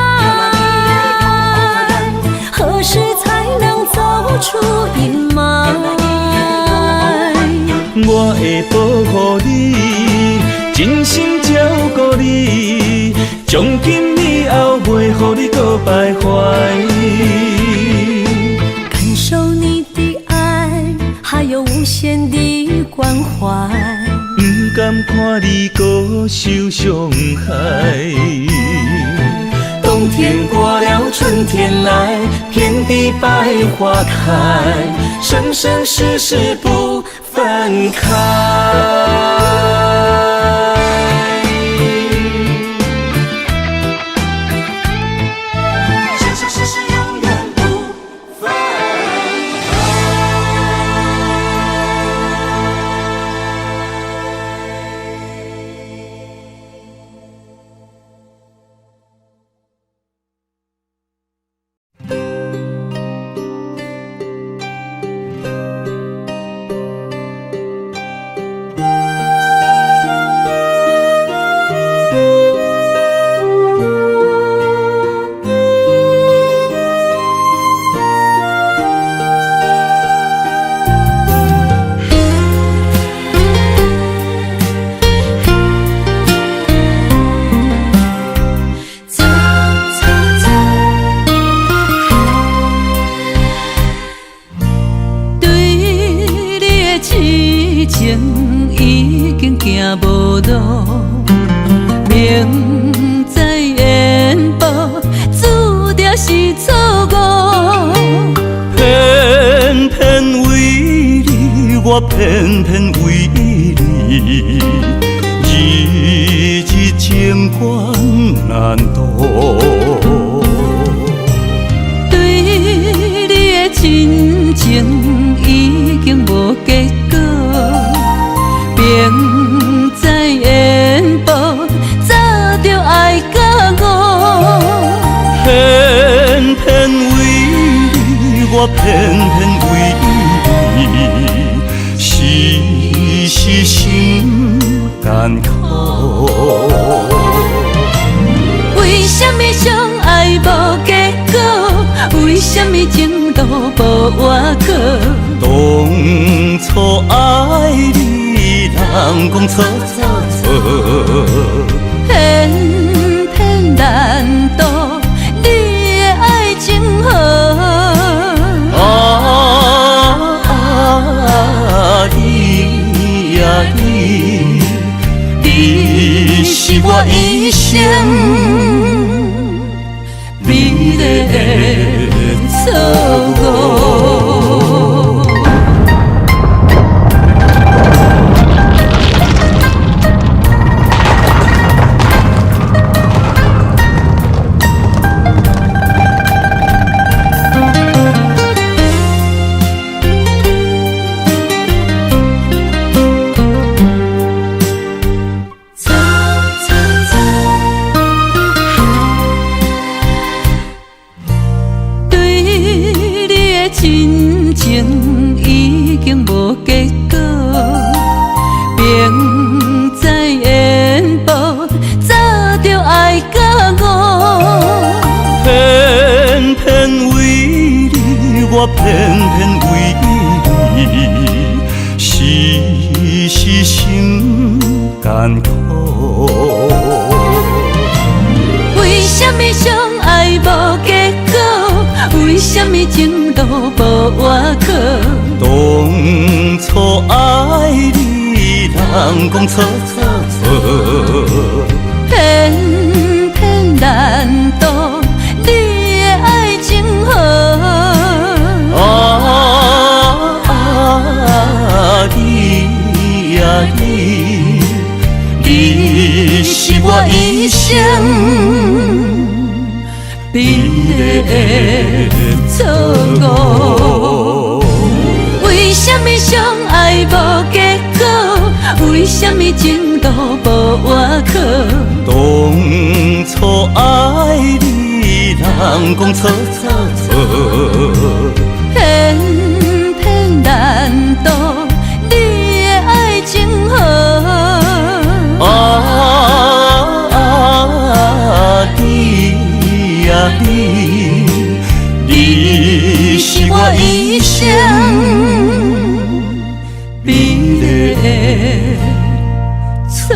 何时才能走出阴霾？
我会保护你，真心照顾你，从今以后袂予你搁徘徊。
感受你的爱，还有无限的关怀，
不甘看你搁受伤害。冬天过了，春天来，遍地百花开，生生世世不分开。我偏偏为你，日日情关难渡。
对你的真情已经无结果，并在缘报，早就爱甲我。
偏偏为你，我偏偏为你。时时心
我可。
当初爱你，人讲错错错，
偏偏难渡你的爱情河。你呀你，你是我一生美丽的错误。真情已经无结果，明知缘薄，早就爱甲我。
偏偏为你，我偏偏为你，时时心艰苦。
为什么相爱无结果？为什么情路无外口？
当初爱你，人讲错错错，
偏偏难渡你的爱情河。
你呀你，你是我一生美丽的错误。
为什么相爱无结果？为什么情路无外口？
当初爱你，人讲错错错，
偏偏难渡你的爱情河。
你呀你，你是我一生美丽的错误。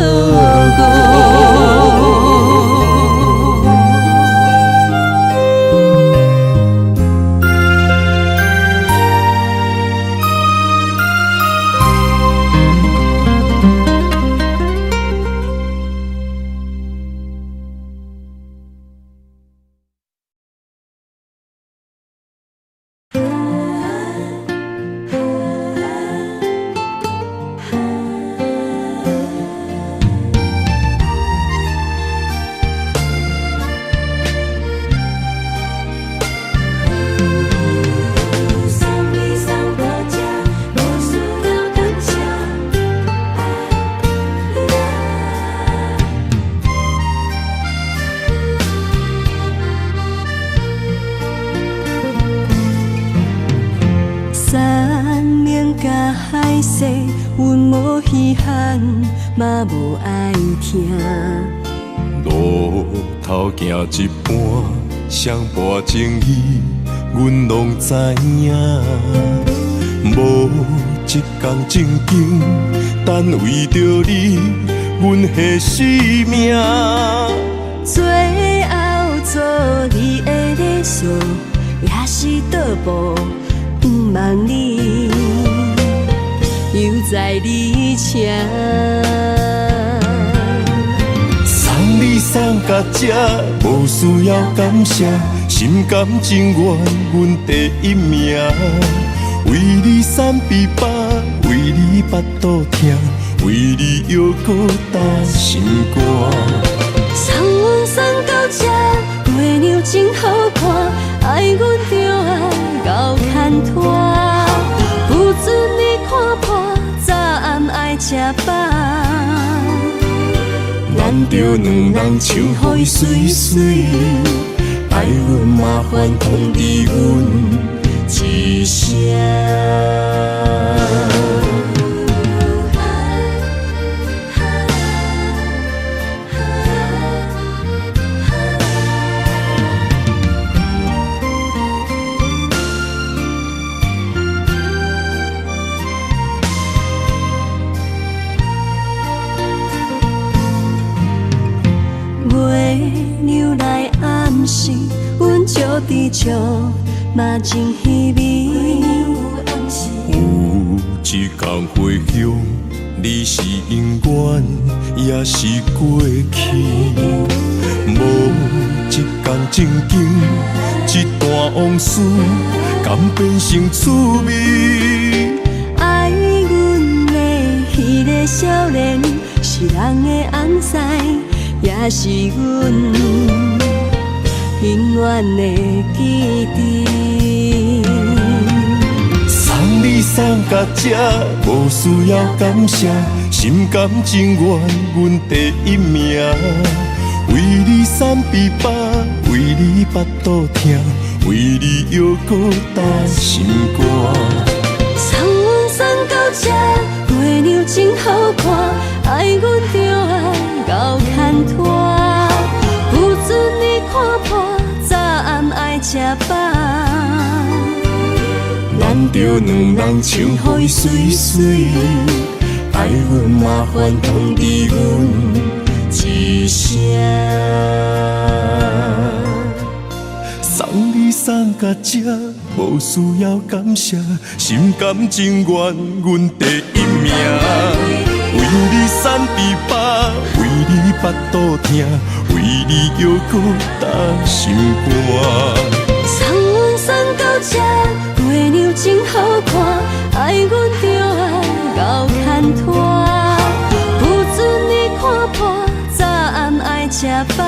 稀罕，嘛无爱听。
路头行一半，双半情意，阮拢知影。无一天正经，但为着你，阮下死命。
最后做你的理想，也是倒步不望你。犹在你车，
送你送到这，无需要感谢，心甘情愿，阮第一名。为你散悲悲，为你腹肚疼，为你犹搁担心肝。
送阮送到这，月亮真好看，爱阮就爱到牵拖。不准你看破，早暗爱吃饱。
难着两人唱予伊水水，爱阮麻烦通知阮一声。
时，阮照伫照，嘛真稀微。
有一天回乡，你是永远，也是过去。无一天情景，一段往事，敢变成趣味？
爱阮的迄个少年，是人的翁婿，也是阮永远的记忆。
送你送到这，无需要感谢，心甘情愿，阮第一名。为你散琵琶，为你巴肚疼，为你犹搁担心肝。
送阮送到这，月亮真好看，爱阮就爱到牵拖，不准你看破，早暗爱吃饱。
咱着两人唱互伊水水，爱阮麻烦通知阮一声。送你送到这，无需要感谢，心甘情愿，阮第一名。为你散琵琶，为你巴肚疼，为你犹搁担心肝。
送阮送到这，月亮真好看，爱阮就爱到牵拖，不准你看破，早暗爱吃饱。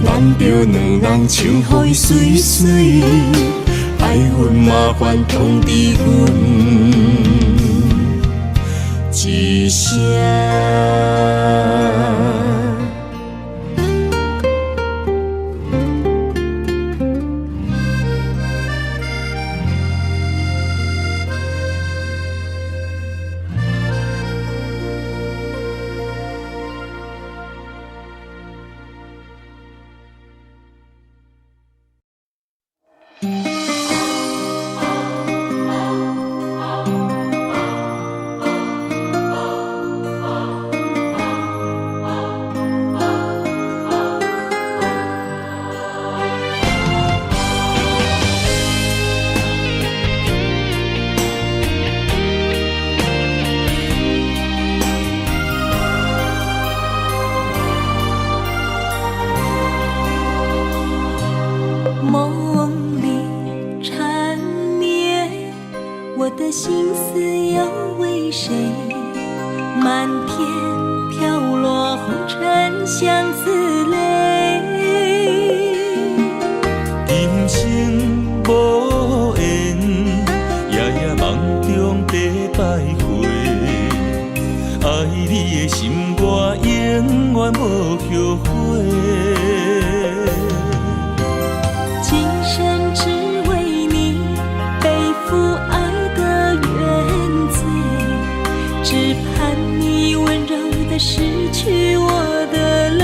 咱着两人唱互伊水水，爱阮麻烦通知阮一声。
梦里缠绵，我的心思又为谁？漫天飘落红尘相思泪。
人生无缘，夜夜梦中在徘徊。爱你的心，我永远无后悔。
今生只为你背负爱的原罪，只盼你温柔地拭去我的泪。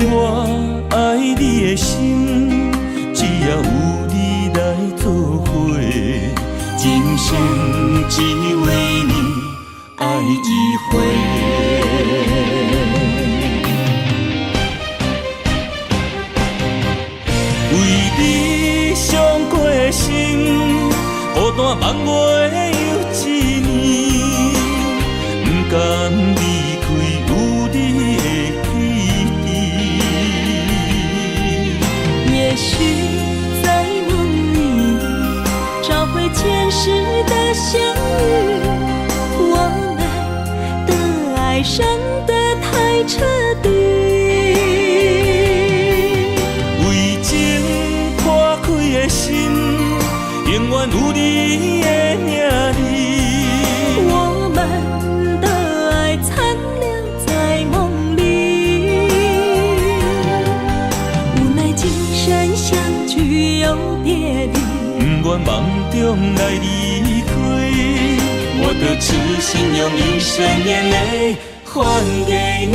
我爱你的心，只要有你来作伙，今生只为你爱一回。为你伤过的心，孤单梦袂又一年，不甘离开有你的起点。
也许在梦里找回前世的相遇，我们的爱伤得太彻底。的心永远有你的名字，我们的爱残留在梦里。无奈今生相聚又别离，
不愿梦中来离开，我的痴心用一生眼泪还给你。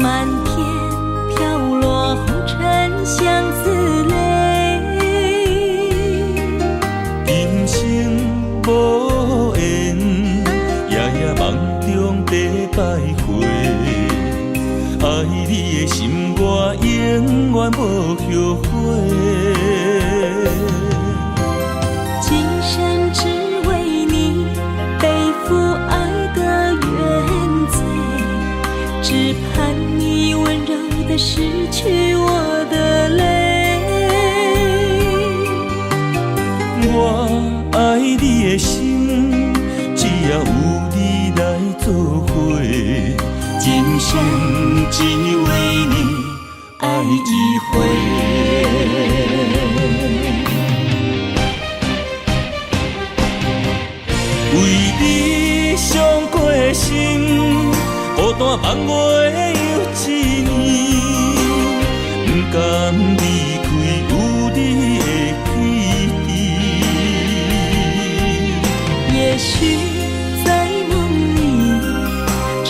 漫天飘落红尘相思泪，
人生无缘，夜夜梦中在徘徊。爱你的心，我永远无后悔。
今生只为你背负爱的原罪，只盼你温柔地拭去我的泪。
我爱你的心，只要有你来作伙，今生只为你爱一回。为你伤过心，孤单望月又一年，不甘离开有你的起点。
也许在梦里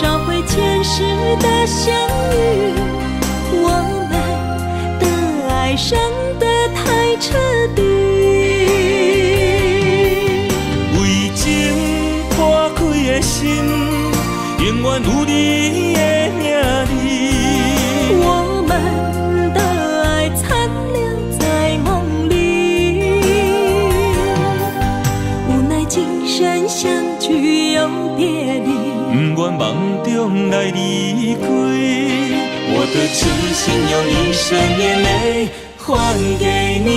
找回前世的相遇，我们的爱伤得太彻底。
为情破开的心，永远有你的名字。
我们的爱残留在梦里，无奈今生相聚又别离，
不愿梦中来离开，我的痴心用一生眼泪还给你。